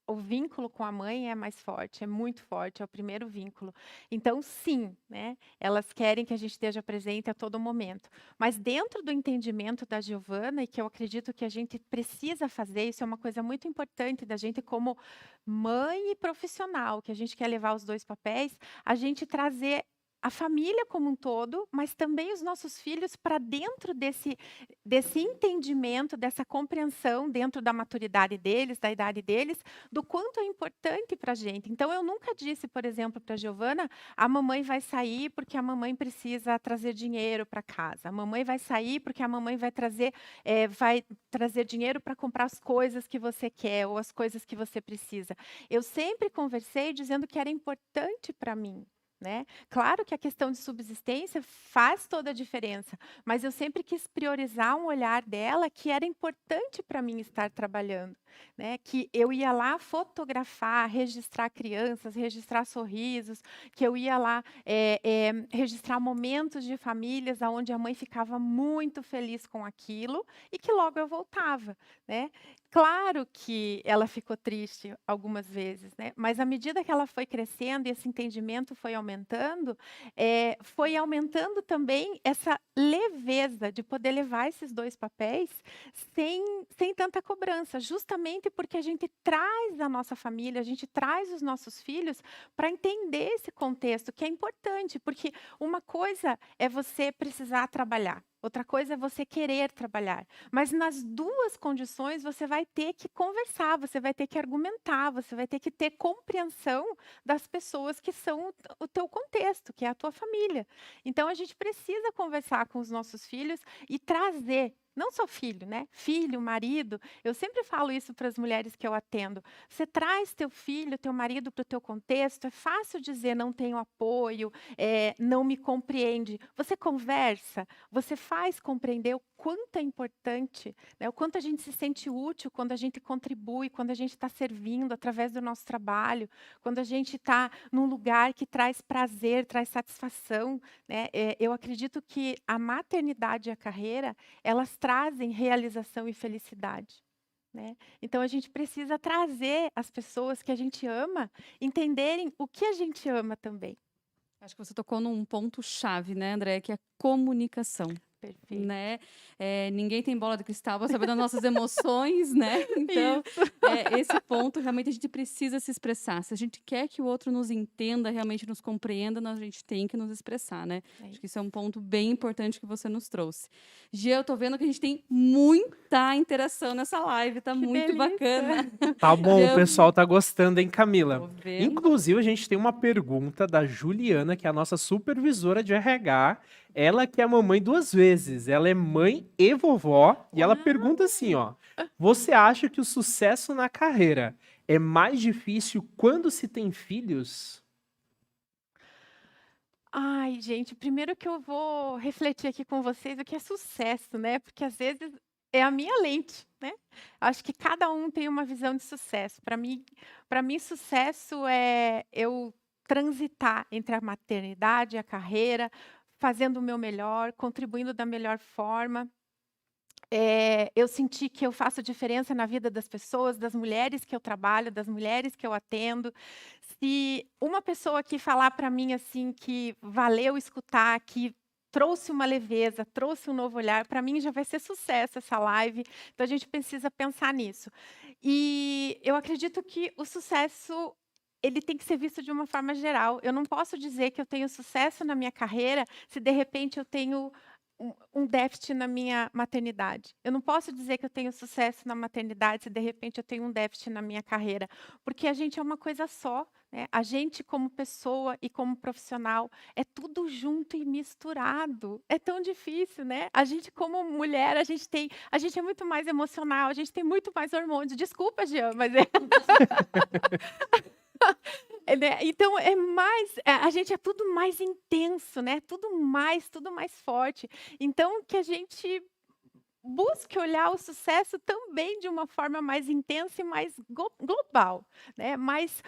o vínculo com a mãe é mais forte, é muito forte, é o primeiro vínculo. Então, sim, né, elas querem que a gente esteja presente a todo momento. Mas dentro do entendimento da Giovana, e que eu acredito que a gente precisa fazer, isso é uma coisa muito importante da gente como mãe e profissional, que a gente quer levar os dois papéis, a gente trazer a família como um todo, mas também os nossos filhos para dentro desse entendimento, dessa compreensão dentro da maturidade deles, da idade deles, do quanto é importante para a gente. Então, eu nunca disse, por exemplo, para a Giovana, a mamãe vai sair porque a mamãe precisa trazer dinheiro para casa. A mamãe vai sair porque a mamãe vai trazer dinheiro para comprar as coisas que você quer ou as coisas que você precisa. Eu sempre conversei dizendo que era importante para mim. Né? Claro que a questão de subsistência faz toda a diferença, mas eu sempre quis priorizar um olhar dela que era importante para mim estar trabalhando, né? Que eu ia lá fotografar, registrar crianças, registrar sorrisos, que eu ia lá registrar momentos de famílias onde a mãe ficava muito feliz com aquilo e que logo eu voltava, né? Claro que ela ficou triste algumas vezes, né? Mas à medida que ela foi crescendo e esse entendimento foi aumentando também essa leveza de poder levar esses dois papéis sem tanta cobrança, justamente porque a gente traz a nossa família, a gente traz os nossos filhos para entender esse contexto, que é importante, porque uma coisa é você precisar trabalhar. Outra coisa é você querer trabalhar. Mas nas duas condições você vai ter que conversar, você vai ter que argumentar, você vai ter que ter compreensão das pessoas que são o teu contexto, que é a tua família. Então a gente precisa conversar com os nossos filhos e trazer, não só filho, né? Filho, marido. Eu sempre falo isso para as mulheres que eu atendo. Você traz teu filho, teu marido para o teu contexto. É fácil dizer não tenho apoio, não me compreende. Você conversa, você faz compreender o quanto é importante, né? O quanto a gente se sente útil quando a gente contribui, quando a gente está servindo através do nosso trabalho, quando a gente está num lugar que traz prazer, traz satisfação, né? Eu acredito que a maternidade e a carreira, elas trazem realização e felicidade, né? Então, a gente precisa trazer as pessoas que a gente ama entenderem o que a gente ama também. Acho que você tocou num ponto-chave, né, André, que é a comunicação. Perfeito. Né? Ninguém tem bola de cristal para saber das nossas emoções, né? Então, esse ponto, realmente, a gente precisa se expressar. Se a gente quer que o outro nos entenda, realmente nos compreenda, a gente tem que nos expressar, né? Acho que isso é um ponto bem importante que você nos trouxe. Gia, eu tô vendo que a gente tem muita interação nessa live, tá muito delícia. bacana. Tá bom, Gia, o pessoal tá gostando, hein, tô Camila? vendo. Inclusive, a gente tem uma pergunta da Juliana, que é a nossa supervisora de RH. Ela que é mamãe 2 vezes. Ela é mãe e vovó. E ela pergunta assim, ó. Você acha que o sucesso na carreira é mais difícil quando se tem filhos? Ai, gente, primeiro que eu vou refletir aqui com vocês o que é sucesso, né? Porque às vezes é a minha lente, né? Acho que cada um tem uma visão de sucesso. Para mim, sucesso é eu transitar entre a maternidade e a carreira, fazendo o meu melhor, contribuindo da melhor forma. Eu senti que eu faço diferença na vida das pessoas, das mulheres que eu trabalho, das mulheres que eu atendo. Se uma pessoa aqui falar para mim assim que valeu escutar, que trouxe uma leveza, trouxe um novo olhar, para mim já vai ser sucesso essa live. Então a gente precisa pensar nisso. E eu acredito que o sucesso ele tem que ser visto de uma forma geral. Eu não posso dizer que eu tenho sucesso na minha carreira se de repente eu tenho um déficit na minha maternidade. Eu não posso dizer que eu tenho sucesso na maternidade se de repente eu tenho um déficit na minha carreira, porque a gente é uma coisa só, né? A gente como pessoa e como profissional é tudo junto e misturado. É tão difícil, né? A gente como mulher, a gente é muito mais emocional, a gente tem muito mais hormônios. Desculpa, Jean, mas então a gente é tudo mais intenso, né? Tudo mais forte. Então que a gente busque olhar o sucesso também de uma forma mais intensa e mais global, né? Mais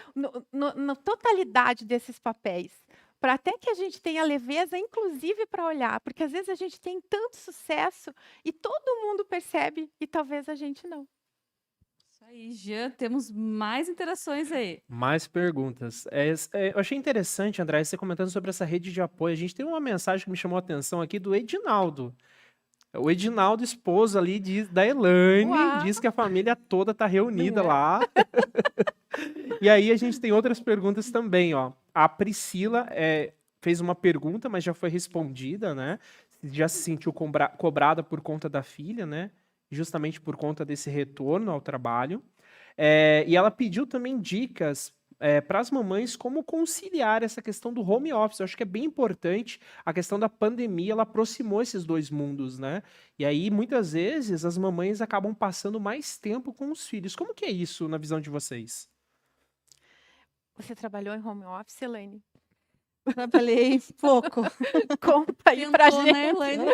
na totalidade desses papéis. Para até que a gente tenha leveza, inclusive para olhar, porque às vezes a gente tem tanto sucesso e todo mundo percebe e talvez a gente não. Aí, Jean, temos mais interações aí. Mais perguntas. Eu achei interessante, André, você comentando sobre essa rede de apoio. A gente tem uma mensagem que me chamou a atenção aqui do Edinaldo. O Edinaldo, esposo ali da Elaine, Uau. diz que a família toda tá reunida lá. E aí a gente tem outras perguntas também, ó. A Priscila fez uma pergunta, mas já foi respondida, né? Já se sentiu cobrada por conta da filha, né? Justamente por conta desse retorno ao trabalho. E ela pediu também dicas para as mamães como conciliar essa questão do home office. Eu acho que é bem importante. A questão da pandemia, ela aproximou esses dois mundos, né? E aí, muitas vezes, as mamães acabam passando mais tempo com os filhos. Como que é isso na visão de vocês? Você trabalhou em home office, Elaine? Trabalhei pouco. Conta aí pra Tentou, né, gente. Elaine?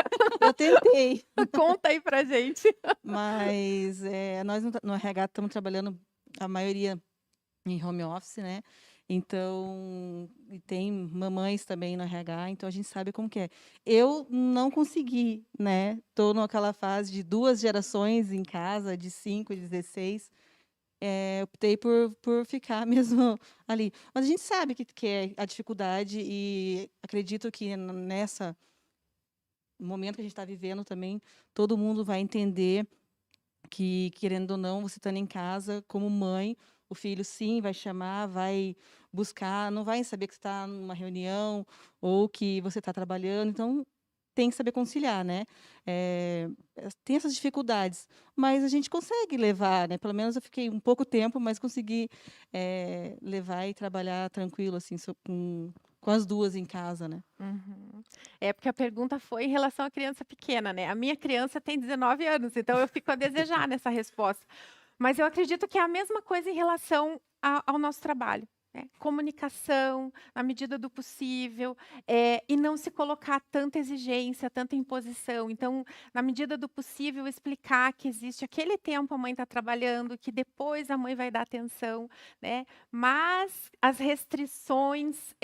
Eu tentei, Conta aí pra gente. mas nós no RH estamos trabalhando, a maioria em home office, né? Então, e tem mamães também no RH, então a gente sabe como que é. Eu não consegui, né? Estou naquela fase de 2 gerações em casa, de 5 e 16. Optei por ficar mesmo ali. Mas a gente sabe que é a dificuldade e acredito que nessa momento que a gente está vivendo também, todo mundo vai entender que, querendo ou não, você estando em casa, como mãe, o filho sim vai chamar, vai buscar, não vai saber que você está numa reunião ou que você está trabalhando, então tem que saber conciliar, né? Tem essas dificuldades, mas a gente consegue levar, né? Pelo menos eu fiquei um pouco tempo, mas consegui levar e trabalhar tranquilo, assim, com as duas em casa, né? Uhum. Porque a pergunta foi em relação à criança pequena, né? A minha criança tem 19 anos, então eu fico a desejar nessa resposta. Mas eu acredito que é a mesma coisa em relação ao nosso trabalho, né? Comunicação, na medida do possível, e não se colocar tanta exigência, tanta imposição. Então, na medida do possível, explicar que existe aquele tempo a mãe está trabalhando, que depois a mãe vai dar atenção, né? Mas as restrições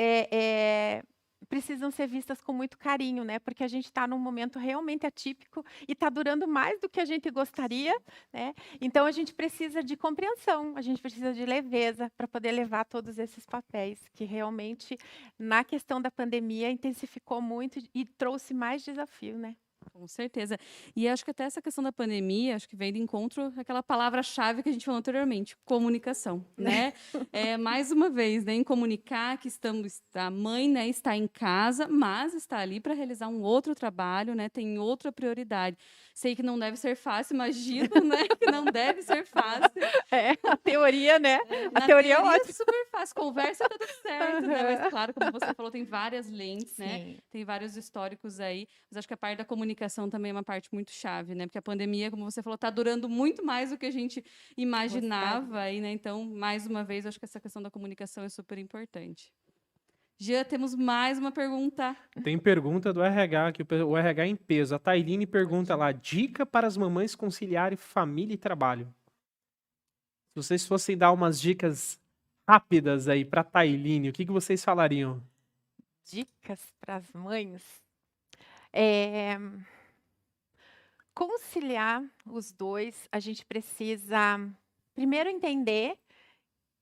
precisam ser vistas com muito carinho, né? Porque a gente está num momento realmente atípico e está durando mais do que a gente gostaria, né? Então a gente precisa de compreensão, a gente precisa de leveza para poder levar todos esses papéis que realmente na questão da pandemia intensificou muito e trouxe mais desafio, né? Com certeza. E acho que até essa questão da pandemia, acho que vem de encontro àquela palavra-chave que a gente falou anteriormente, comunicação, né? Mais uma vez, né, em comunicar que a mãe, né, está em casa, mas está ali para realizar um outro trabalho, né? Tem outra prioridade. Sei que não deve ser fácil, imagino, né? Que não deve ser fácil. A teoria, né? Na teoria é teoria ótima. super fácil, conversa tá tudo certo, né? Mas Aham. claro, como você falou, tem várias lentes, né? Sim. Tem vários históricos aí, mas acho que a parte da comunicação também é uma parte muito chave, né? Porque a pandemia, como você falou, está durando muito mais do que a gente imaginava aí, né? Então, mais uma vez, acho que essa questão da comunicação é super importante. Gia, temos mais uma pergunta. Tem pergunta do RH aqui, o RH em peso. A Tailine pergunta lá, dica para as mamães conciliarem família e trabalho. Se vocês fossem dar umas dicas rápidas aí para a Tailine, o que vocês falariam? Dicas para as mães. Conciliar os dois, a gente precisa primeiro entender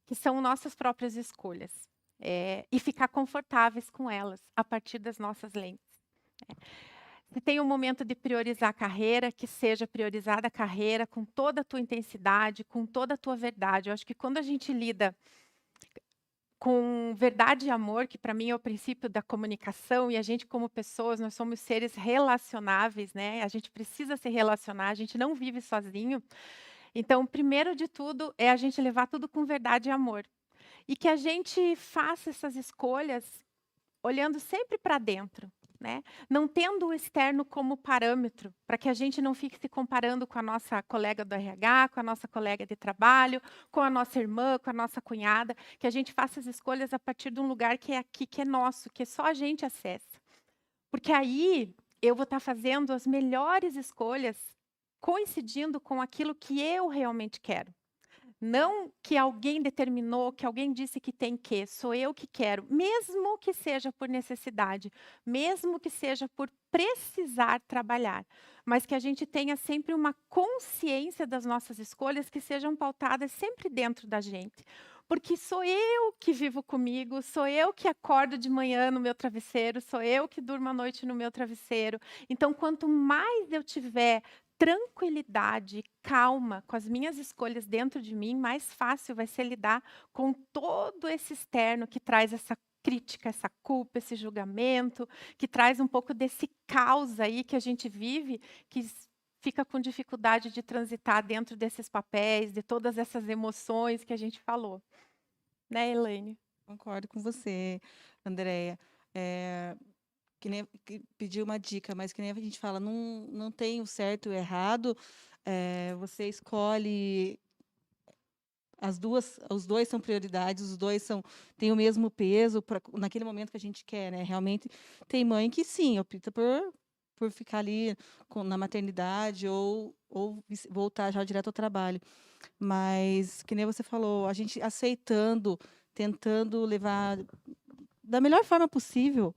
que são nossas próprias escolhas, e ficar confortáveis com elas a partir das nossas lentes. Se tem um momento de priorizar a carreira, que seja priorizada a carreira com toda a tua intensidade, com toda a tua verdade. Eu acho que quando a gente lida com verdade e amor, que para mim é o princípio da comunicação, e a gente como pessoas, nós somos seres relacionáveis, né? A gente precisa se relacionar, a gente não vive sozinho. Então, primeiro de tudo, é a gente levar tudo com verdade e amor. E que a gente faça essas escolhas olhando sempre para dentro, né? Não tendo o externo como parâmetro, para que a gente não fique se comparando com a nossa colega do RH, com a nossa colega de trabalho, com a nossa irmã, com a nossa cunhada, que a gente faça as escolhas a partir de um lugar que é aqui, que é nosso, que só a gente acessa. Porque aí eu vou estar fazendo as melhores escolhas coincidindo com aquilo que eu realmente quero. Não que alguém determinou, que alguém disse que tem que, sou eu que quero, mesmo que seja por necessidade, mesmo que seja por precisar trabalhar, mas que a gente tenha sempre uma consciência das nossas escolhas que sejam pautadas sempre dentro da gente. Porque sou eu que vivo comigo, sou eu que acordo de manhã no meu travesseiro, sou eu que durmo à noite no meu travesseiro. Então, quanto mais eu tiver tranquilidade, calma com as minhas escolhas dentro de mim, mais fácil vai ser lidar com todo esse externo que traz essa crítica, essa culpa, esse julgamento, que traz um pouco desse caos aí que a gente vive, que fica com dificuldade de transitar dentro desses papéis, de todas essas emoções que a gente falou. Né, Elaine? Concordo com você, Andréia. Que nem pediu uma dica, mas que nem a gente fala, não tem o certo e o errado. Você escolhe os dois são prioridades, os dois têm o mesmo peso naquele momento que a gente quer, né? Realmente tem mãe que sim, opta por ficar ali na maternidade ou voltar já direto ao trabalho. Mas, que nem você falou, a gente aceitando, tentando levar da melhor forma possível,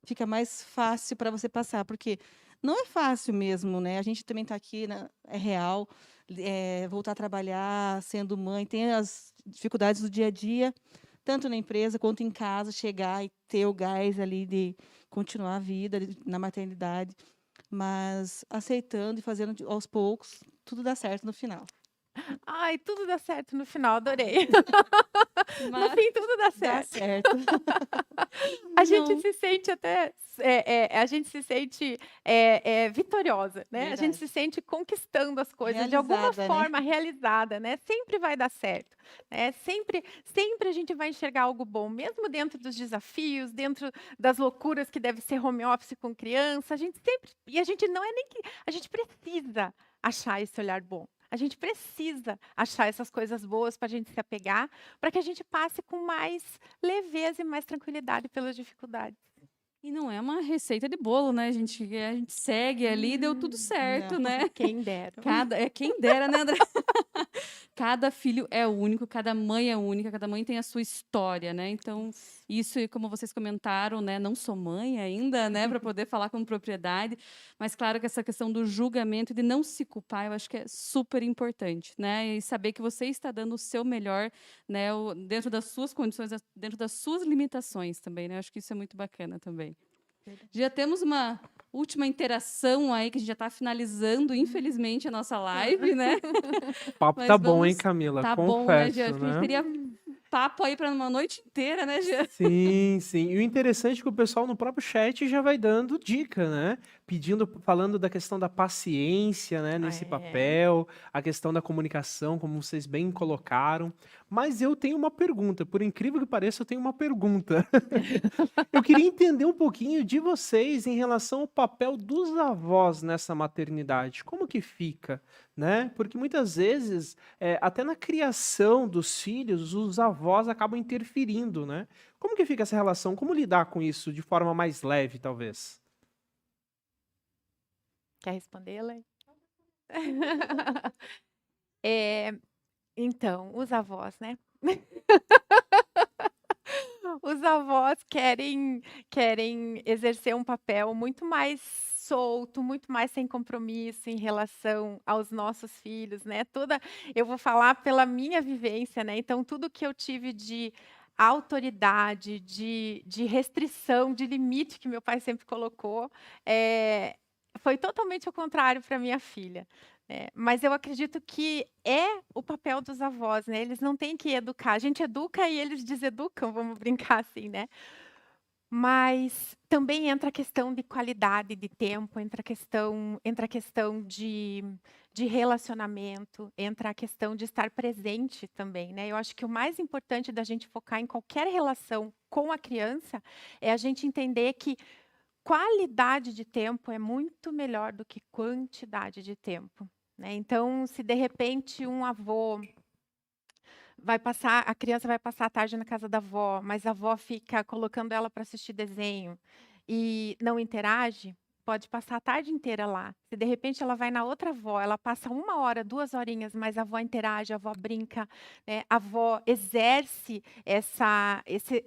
fica mais fácil para você passar, porque não é fácil mesmo, né? A gente também está aqui, né? É real, voltar a trabalhar, sendo mãe, tem as dificuldades do dia a dia, tanto na empresa quanto em casa, chegar e ter o gás ali de continuar a vida na maternidade, mas aceitando e fazendo aos poucos, tudo dá certo no final. Ai, tudo dá certo no final, adorei. No Mas- fim, tudo dá Dá certo. certo. A gente Não. se sente até, a gente se sente vitoriosa, né? A gente Verdade. se sente conquistando as coisas de alguma Realizada, né? forma, realizada, né? Sempre vai dar certo, né? Sempre a gente vai enxergar algo bom, mesmo dentro dos desafios, dentro das loucuras que deve ser home office com criança. E a gente não é nem que a gente precisa achar esse olhar bom. A gente precisa achar essas coisas boas para a gente se apegar, para que a gente passe com mais leveza e mais tranquilidade pelas dificuldades. E não é uma receita de bolo, né? A gente segue ali e deu tudo certo, não. né? Quem dera. Quem dera, né, André? Cada filho é único, cada mãe é única, cada mãe tem a sua história, né? Então, isso, como vocês comentaram, né? Não sou mãe ainda, né? Para poder falar com propriedade. Mas, claro que essa questão do julgamento, de não se culpar, eu acho que é super importante, né? E saber que você está dando o seu melhor, né? Dentro das suas condições, dentro das suas limitações também, né? Eu acho que isso é muito bacana também. Já temos uma última interação aí, que a gente já está finalizando, infelizmente, a nossa live, né? O papo Mas tá bom, hein, vamos- Camila? Tá bom, né, Confesso, Jean? Acho que a gente né? teria papo aí para uma noite inteira, né, Jean? Sim, sim. E o interessante é que o pessoal no próprio chat já vai dando dica, né? Falando da questão da paciência, né, nesse É. papel, a questão da comunicação, como vocês bem colocaram. Mas eu tenho uma pergunta, por incrível que pareça, eu tenho uma pergunta. Eu queria entender um pouquinho de vocês em relação ao papel dos avós nessa maternidade. Como que fica, né? Porque muitas vezes, até na criação dos filhos, os avós acabam interferindo, né? Como que fica essa relação? Como lidar com isso de forma mais leve, talvez? Quer responder, Elaine? Então, os avós, né? Os avós querem exercer um papel muito mais solto, muito mais sem compromisso em relação aos nossos filhos, né? Eu vou falar pela minha vivência, né? Então, tudo que eu tive de autoridade, de restrição, de limite que meu pai sempre colocou, foi totalmente ao contrário para minha filha. Mas eu acredito que é o papel dos avós, né? Eles não têm que educar. A gente educa e eles deseducam, vamos brincar assim, né? Mas também entra a questão de qualidade de tempo, entra a questão de relacionamento, entra a questão de estar presente também, né? Eu acho que o mais importante da gente focar em qualquer relação com a criança é a gente entender que qualidade de tempo é muito melhor do que quantidade de tempo, né? Então, se de repente um avô a criança vai passar a tarde na casa da avó, mas a avó fica colocando ela para assistir desenho e não interage, pode passar a tarde inteira lá. Se de repente ela vai na outra avó, ela passa 1 hora, 2 horinhas, mas a avó interage, a avó brinca, né? A avó exerce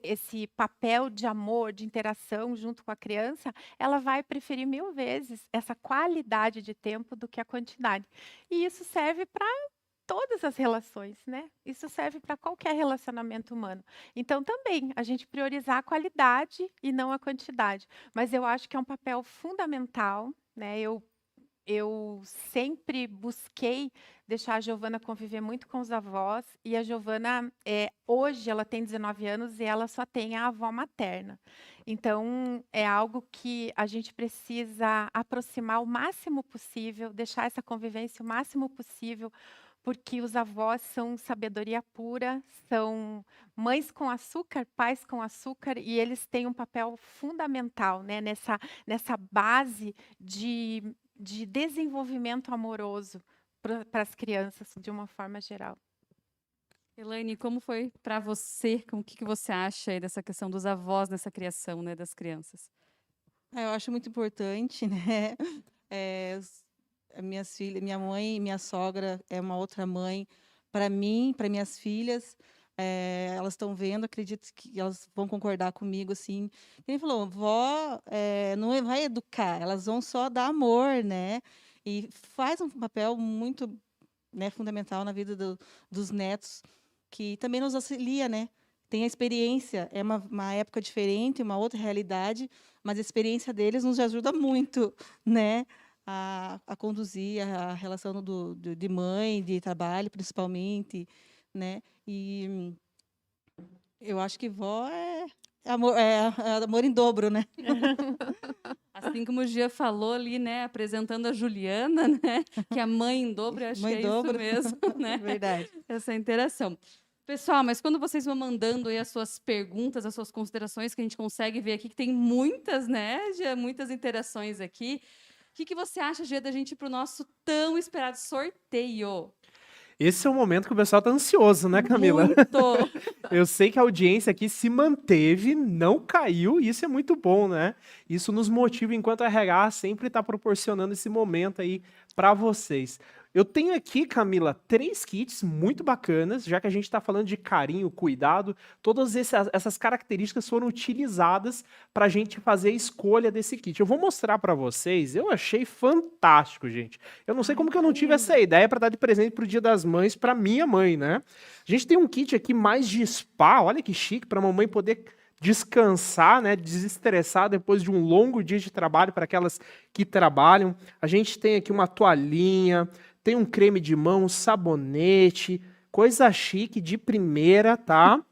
esse papel de amor, de interação junto com a criança, ela vai preferir 1000 vezes essa qualidade de tempo do que a quantidade. E isso serve para todas as relações, né? Isso serve para qualquer relacionamento humano. Então, também, a gente priorizar a qualidade e não a quantidade. Mas eu acho que é um papel fundamental, né? Eu eu sempre busquei deixar a Giovana conviver muito com os avós, e a Giovana, hoje ela tem 19 anos e ela só tem a avó materna. Então, é algo que a gente precisa aproximar o máximo possível, deixar essa convivência o máximo possível, porque os avós são sabedoria pura, são mães com açúcar, pais com açúcar, e eles têm um papel fundamental, né, nessa base de desenvolvimento amoroso para as crianças, de uma forma geral. Elaine, como foi para você? O que você acha aí dessa questão dos avós nessa criação, né, das crianças? Eu acho muito importante, né? Minhas filhas, minha mãe e minha sogra é uma outra mãe para mim, para minhas filhas. Elas estão vendo, acredito que elas vão concordar comigo, assim. Ele falou, vó, não vai educar, elas vão só dar amor, né? E faz um papel muito, né, fundamental na vida dos netos, que também nos auxilia, né? Tem a experiência, é uma época diferente, uma outra realidade, mas a experiência deles nos ajuda muito, né? A conduzir a relação de mãe, de trabalho, principalmente, né? E eu acho que vó é amor em dobro, né? Assim como o Gia falou ali, né, apresentando a Juliana, né, que é a mãe em dobro, eu acho Mãe que é dobro. isso mesmo, né? Verdade. Essa interação. Pessoal, mas quando vocês vão mandando aí as suas perguntas, as suas considerações, que a gente consegue ver aqui que tem muitas, né, Gia, muitas interações aqui. O que você acha, Gia, da gente ir para o nosso tão esperado sorteio? Esse é o momento que o pessoal tá ansioso, né, Camila? Muito! Eu sei que a audiência aqui se manteve, não caiu, e isso é muito bom, né? Isso nos motiva, enquanto a RH sempre está proporcionando esse momento aí para vocês. Eu tenho aqui, Camila, 3 kits muito bacanas, já que a gente está falando de carinho, cuidado, todas essas características foram utilizadas para a gente fazer a escolha desse kit. Eu vou mostrar para vocês, eu achei fantástico, gente. Eu não sei como que eu não tive essa ideia para dar de presente pro Dia das Mães para minha mãe, né? A gente tem um kit aqui mais de spa, olha que chique, para a mamãe poder descansar, né, desestressar depois de um longo dia de trabalho para aquelas que trabalham. A gente tem aqui uma toalhinha, tem um creme de mão, um sabonete, coisa chique de primeira, tá?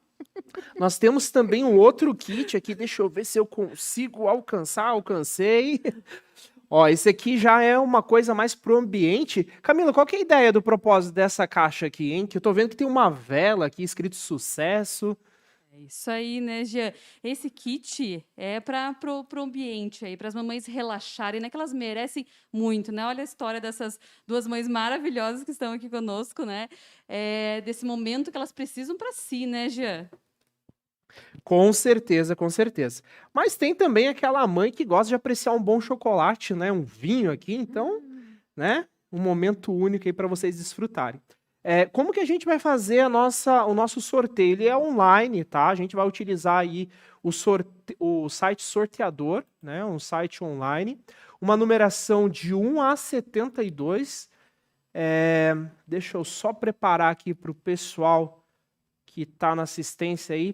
Nós temos também um outro kit aqui, deixa eu ver se eu consigo alcançar, alcancei. Ó, esse aqui já é uma coisa mais pro ambiente. Camila, qual que é a ideia do propósito dessa caixa aqui, hein? Que eu tô vendo que tem uma vela aqui escrito sucesso. É isso aí, né, Gia? Esse kit é para pro ambiente aí, para as mamães relaxarem, né? Que elas merecem muito, né? Olha a história dessas duas mães maravilhosas que estão aqui conosco, né? Desse momento que elas precisam para si, né, Gia? Com certeza, com certeza. Mas tem também aquela mãe que gosta de apreciar um bom chocolate, né? Um vinho aqui, então, né? Um momento único aí para vocês desfrutarem. Como que a gente vai fazer o nosso sorteio? Ele é online, tá? A gente vai utilizar aí o site sorteador, né? Um site online. Uma numeração de 1 a 72. Deixa eu só preparar aqui para o pessoal que está na assistência aí,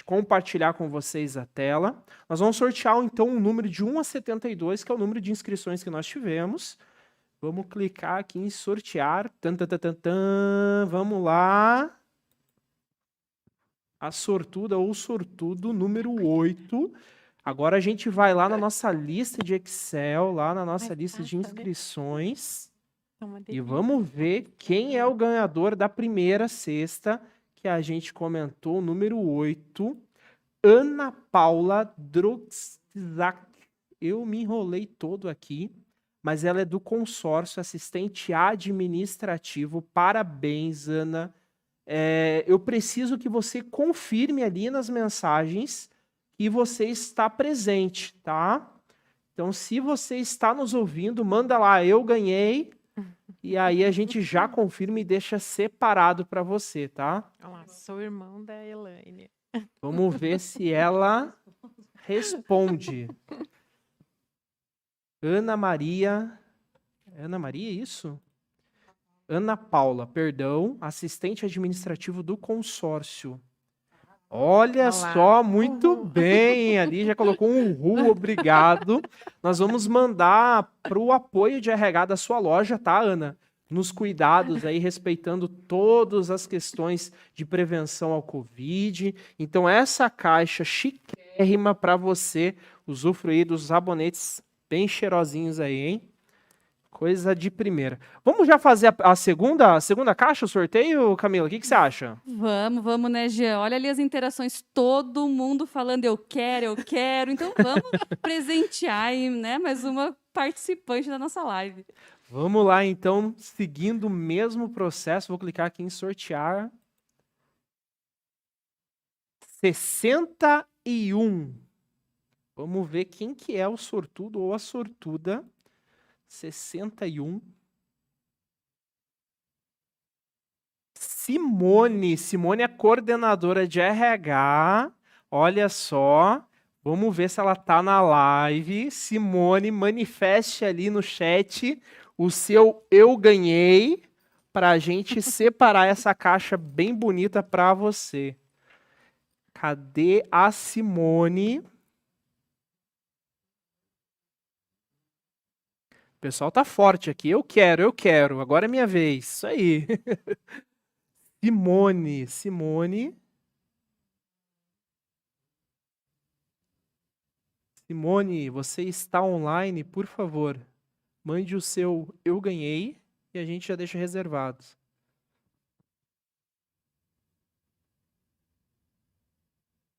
compartilhar com vocês a tela. Nós vamos sortear, então, um número de 1 a 72, que é o número de inscrições que nós tivemos. Vamos clicar aqui em sortear. Vamos lá. A sortuda ou sortudo número 8. Agora a gente vai lá na nossa lista de Excel, lá na nossa lista de inscrições. E vamos ver quem é o ganhador da primeira cesta que a gente comentou, número 8. Ana Paula Droxzak. Eu me enrolei todo aqui. Mas ela é do consórcio, assistente administrativo. Parabéns, Ana. Eu preciso que você confirme ali nas mensagens que você está presente, tá? Então, se você está nos ouvindo, manda lá, eu ganhei. E aí a gente já confirma e deixa separado para você, tá? Olha lá, sou irmão da Elaine. Vamos ver se ela responde. Ana Maria, isso? Ana Paula, perdão, assistente administrativo do consórcio. Olha Olá. só, muito bem. Ali já colocou um obrigado. Nós vamos mandar para o apoio de RH da sua loja, tá, Ana? Nos cuidados aí, respeitando todas as questões de prevenção ao Covid. Então, essa caixa chiquérrima para você usufruir dos sabonetes bem cheirosinhos aí, hein? Coisa de primeira. Vamos já fazer a segunda caixa, o sorteio, Camila? O que você acha? Vamos, né, Jean? Olha ali as interações, todo mundo falando eu quero. Então vamos presentear aí, né, mais uma participante da nossa live. Vamos lá, então, seguindo o mesmo processo, vou clicar aqui em sortear. 61. Vamos ver quem que é o sortudo ou a sortuda. 61. Simone é coordenadora de RH. Olha só. Vamos ver se ela tá na live. Simone, manifeste ali no chat o seu eu ganhei para a gente separar essa caixa bem bonita para você. Cadê a Simone? O pessoal tá forte aqui. Eu quero. Agora é minha vez. Isso aí. Simone. Simone, você está online, por favor. Mande o seu eu ganhei e a gente já deixa reservados.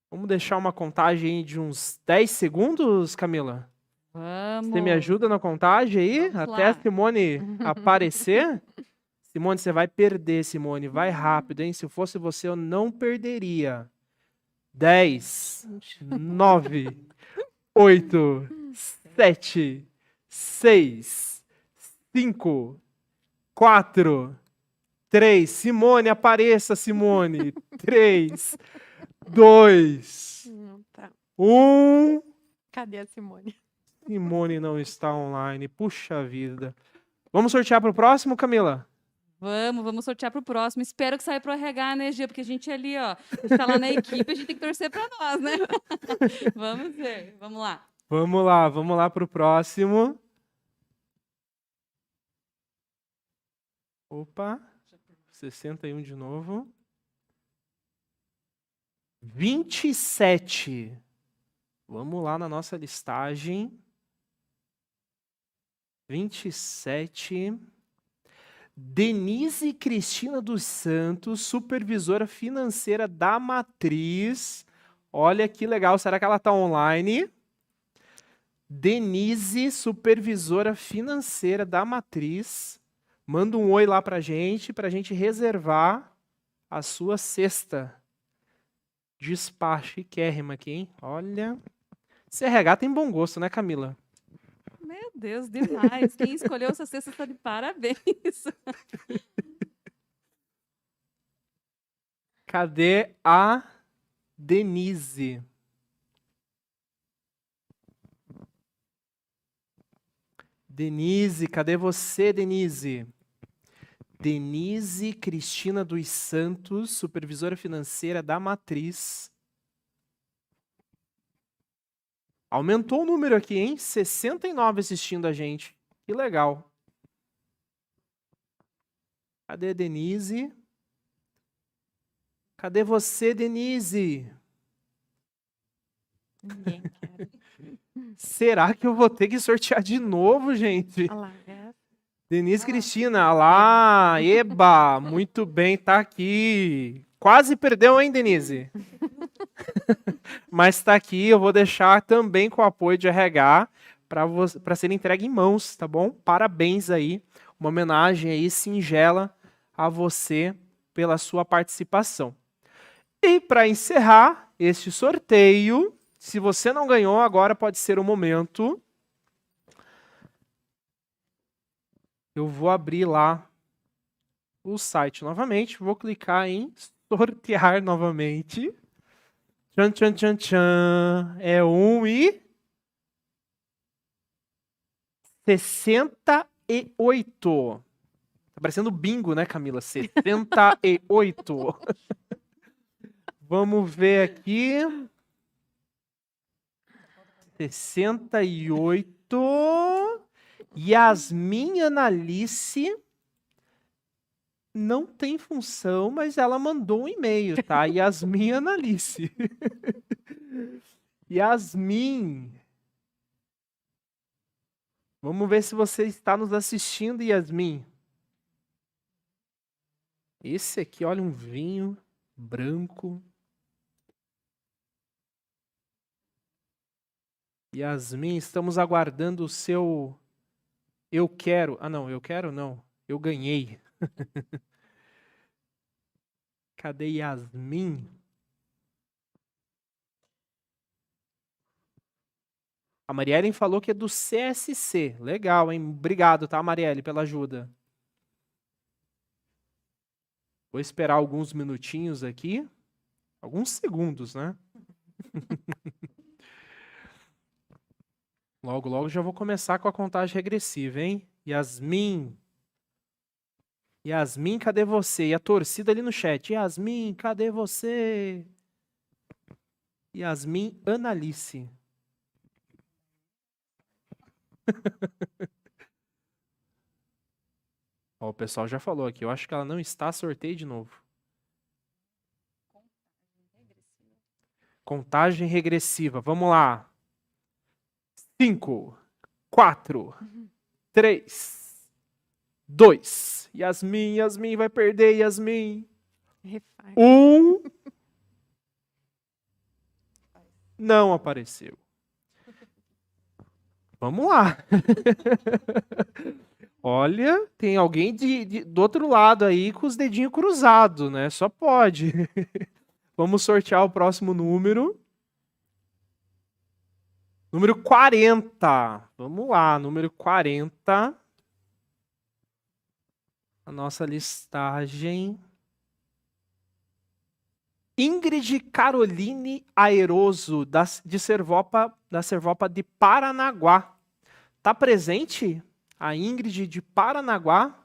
Vamos deixar uma contagem de uns 10 segundos, Camila? Vamos. Você me ajuda na contagem aí? Vamos Até lá. a Simone aparecer? Simone, você vai perder, Simone. Vai rápido, hein? Se fosse você, eu não perderia. 10, 9, 8, 7, 6, 5, 4, 3. Simone, apareça, Simone. 3, 2, Tá. 1. Cadê a Simone? Simone não está online. Puxa vida. Vamos sortear para o próximo, Camila? Vamos sortear pro próximo. Espero que saia pro RH, né, Gia? Porque a gente ali, ó, a gente tá lá na equipe, a gente tem que torcer pra nós, né? Vamos ver, vamos lá. Vamos lá para o próximo. Opa, 61 de novo. 27. Vamos lá na nossa listagem. 27. Denise Cristina dos Santos, supervisora financeira da Matriz. Olha que legal, será que ela está online? Denise, supervisora financeira da Matriz. Manda um oi lá pra gente reservar a sua cesta. Despacho chiquérrima aqui, hein? Olha. CRH tem bom gosto, né, Camila? Meu Deus, demais. Quem escolheu essa cesta está de parabéns. Cadê a Denise? Denise, cadê você, Denise? Denise Cristina dos Santos, supervisora financeira da Matriz. Aumentou o número aqui, hein? 69 assistindo a gente. Que legal. Cadê a Denise? Cadê você, Denise? Ninguém quer. Será que eu vou ter que sortear de novo, gente? Olha lá, é. Denise Cristina, lá, eba, muito bem, tá aqui. Quase perdeu, hein, Denise? Mas tá aqui, eu vou deixar também com o apoio de RH para ser entregue em mãos, tá bom? Parabéns aí, uma homenagem aí singela a você pela sua participação. E para encerrar este sorteio, se você não ganhou, agora pode ser o momento. Eu vou abrir lá o site novamente, vou clicar em sortear novamente. Tchan, tchan, tchan, tchan. É 68. Tá parecendo bingo, né, Camila? 78. Vamos ver aqui. 68. Yasmin Analice não tem função, mas ela mandou um e-mail, tá? Yasmin Analice. Yasmin. Vamos ver se você está nos assistindo, Yasmin. Esse aqui, olha, um vinho branco. Yasmin, estamos aguardando o seu eu quero. Ah, não, eu quero não. Eu ganhei. Cadê Yasmin? A Marielle falou que é do CSC. Legal, hein? Obrigado, tá, Marielle, pela ajuda. Vou esperar alguns minutinhos aqui. Alguns segundos, né? Logo, logo já vou começar com a contagem regressiva, hein? Yasmin. Yasmin, cadê você? E a torcida ali no chat. Yasmin, cadê você? Yasmin Analice. Ó, o pessoal já falou aqui. Eu acho que ela não está. Sorteio de novo. Contagem regressiva. Vamos lá. 5, 4, 3, 2. Yasmin, Yasmin vai perder, Yasmin. Refaz. 1. Não apareceu. Vamos lá. Olha, tem alguém do outro lado aí com os dedinhos cruzados, né? Só pode. Vamos sortear o próximo número. Número 40. Vamos lá, número 40. A nossa listagem. Ingrid Caroline Aeroso, da Servopa de Paranaguá. Tá presente a Ingrid de Paranaguá?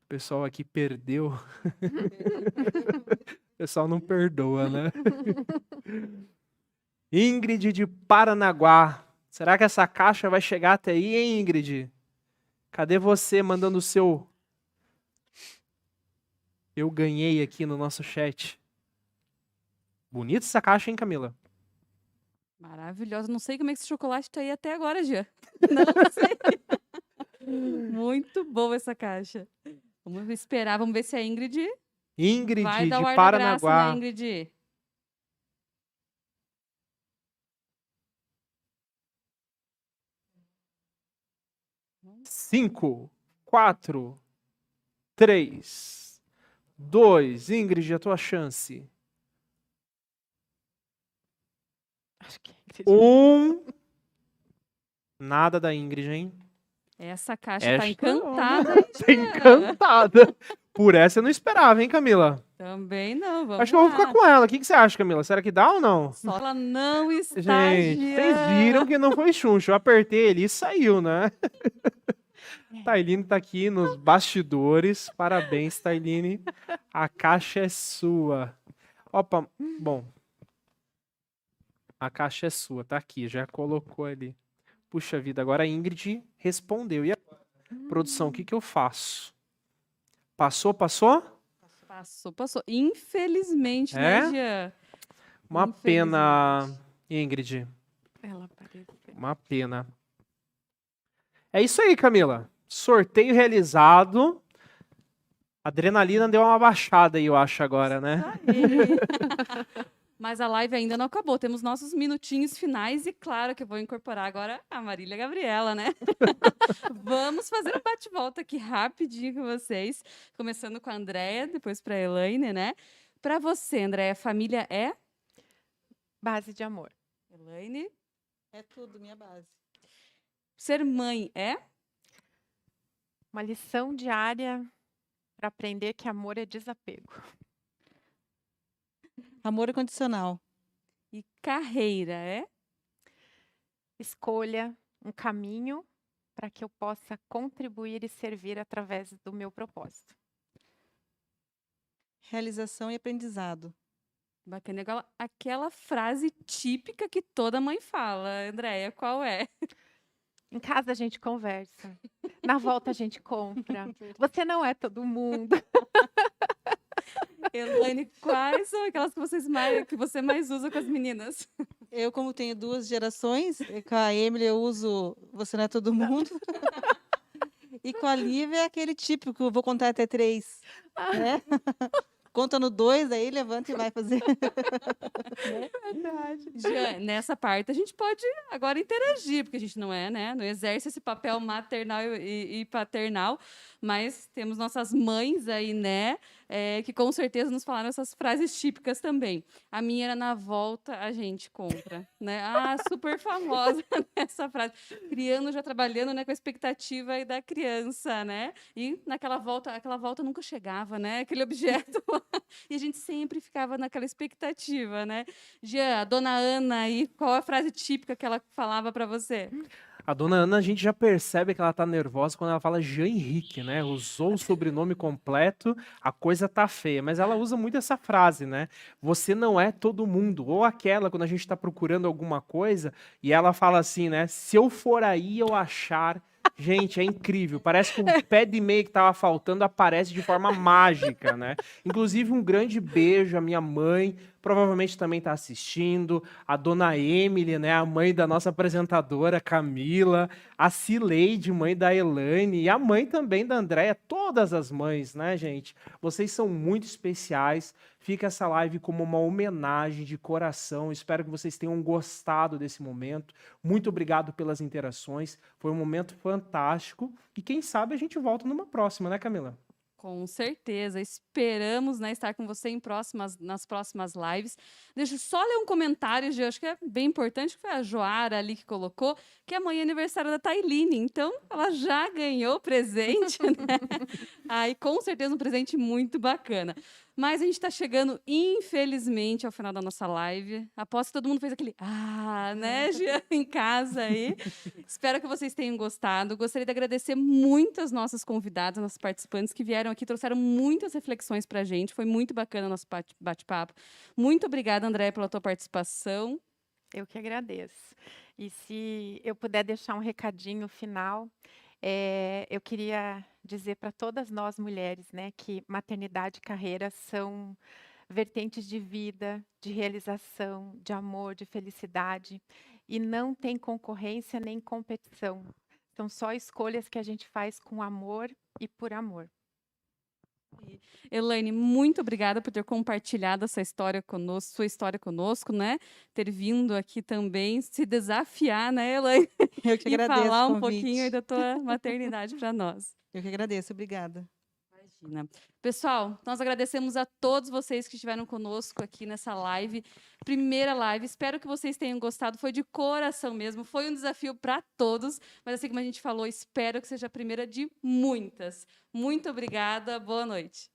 O pessoal aqui perdeu. O pessoal não perdoa, né? Ingrid de Paranaguá. Será que essa caixa vai chegar até aí, hein, Ingrid? Cadê você mandando o seu... Eu ganhei aqui no nosso chat. Bonita essa caixa, hein, Camila? Maravilhosa. Não sei como é que esse chocolate tá aí até agora, Jean. Não sei. Muito boa essa caixa. Vamos esperar, vamos ver se a Ingrid Ingrid vai dar de o ar da graça, né, Paranaguá. Ingrid? Cinco, 4, 3, 2. Ingrid, a tua chance. Acho que é 1. Nada da Ingrid, hein? Essa caixa tá Esta- encantada, hein, Tá Jean? encantada. Por essa eu não esperava, hein, Camila? Também não, vamos Acho que eu vou lá. ficar com ela. O que você acha, Camila? Será que dá ou não? Só ela não está, Gente, vocês Jean. viram que não foi chuncho. Eu apertei ali e saiu, né? Tailine tá aqui nos bastidores. Parabéns, Tailine. A caixa é sua. Opa, bom. A caixa é sua, tá aqui, já colocou ali. Puxa vida, agora a Ingrid respondeu. E agora? Produção, o que que eu faço? Passou, passou? Passou. Infelizmente, É? né, Jean? Uma pena, Ingrid. Ela apareceu. Uma pena. É isso aí, Camila. Sorteio realizado. A adrenalina deu uma baixada aí, eu acho, agora, né? Aí. Mas a live ainda não acabou. Temos nossos minutinhos finais e claro que eu vou incorporar agora a Marília Gabriela, né? Vamos fazer um bate-volta aqui rapidinho com vocês. Começando com a Andréia, depois para a Elaine, né? Para você, Andréia, família é? Base de amor. Elaine. É tudo, minha base. Ser mãe é? Uma lição diária para aprender que amor é desapego. Amor incondicional. E carreira é? Escolha um caminho para que eu possa contribuir e servir através do meu propósito. Realização e aprendizado. Bacana. Agora, aquela frase típica que toda mãe fala, Andréia, qual é? Em casa a gente conversa, na volta a gente compra. Você não é todo mundo. Elaine, quais são aquelas que você mais usa com as meninas? Eu, como tenho 2 gerações, com a Emily eu uso Você Não É Todo Mundo. E com a Lívia é aquele típico, eu vou contar até 3. Né? Conta no 2, aí levanta e vai fazer. Verdade. Já, nessa parte a gente pode agora interagir, porque a gente não é, né? Não exerce esse papel maternal e paternal, mas temos nossas mães aí, né? Que com certeza nos falaram essas frases típicas também. A minha era na volta a gente compra, né? Ah, super famosa essa frase. Criando, já trabalhando, né, com a expectativa aí da criança, né? E naquela volta, aquela volta nunca chegava, né? Aquele objeto. E a gente sempre ficava naquela expectativa, né? Jean, a dona Ana aí, qual a frase típica que ela falava para você? A dona Ana, a gente já percebe que ela tá nervosa quando ela fala Jean Henrique, né? Usou o sobrenome completo, a coisa tá feia. Mas ela usa muito essa frase, né? Você não é todo mundo. Ou aquela, quando a gente tá procurando alguma coisa, e ela fala assim, né? Se eu for aí, eu achar. Gente, é incrível. Parece que o pé de meia que tava faltando aparece de forma mágica, né? Inclusive, um grande beijo à minha mãe, provavelmente também está assistindo, a dona Emily, né, a mãe da nossa apresentadora Camila, a Cileide, mãe da Elaine, e a mãe também da Andréia, todas as mães, né, gente? Vocês são muito especiais. Fica essa live como uma homenagem de coração. Espero que vocês tenham gostado desse momento. Muito obrigado pelas interações. Foi um momento fantástico. E quem sabe a gente volta numa próxima, né, Camila? Com certeza, esperamos, né, estar com você nas próximas lives. Deixa eu só ler um comentário, Gê, acho que é bem importante, que foi a Joara ali que colocou, que amanhã é aniversário da Tailine, então ela já ganhou presente, né? Aí com certeza um presente muito bacana. Mas a gente está chegando, infelizmente, ao final da nossa live. Aposto que todo mundo fez aquele né, Jean, em casa aí. Espero que vocês tenham gostado. Gostaria de agradecer muito as nossas convidadas, nossos participantes que vieram aqui, trouxeram muitas reflexões para a gente. Foi muito bacana o nosso bate-papo. Muito obrigada, Andréia, pela tua participação. Eu que agradeço. E se eu puder deixar um recadinho final, eu queria dizer para todas nós mulheres, né, que maternidade e carreira são vertentes de vida, de realização, de amor, de felicidade, e não tem concorrência nem competição. São só escolhas que a gente faz com amor e por amor. Elaine, muito obrigada por ter compartilhado essa história conosco, sua história conosco, né? Ter vindo aqui também se desafiar, né, Elaine? Eu que E agradeço falar o um pouquinho aí convite. da tua maternidade para nós. Eu que agradeço, obrigada. Imagina. Pessoal, nós agradecemos a todos vocês que estiveram conosco aqui nessa live, primeira live. Espero que vocês tenham gostado, foi de coração mesmo, foi um desafio para todos, mas assim como a gente falou, espero que seja a primeira de muitas. Muito obrigada, boa noite.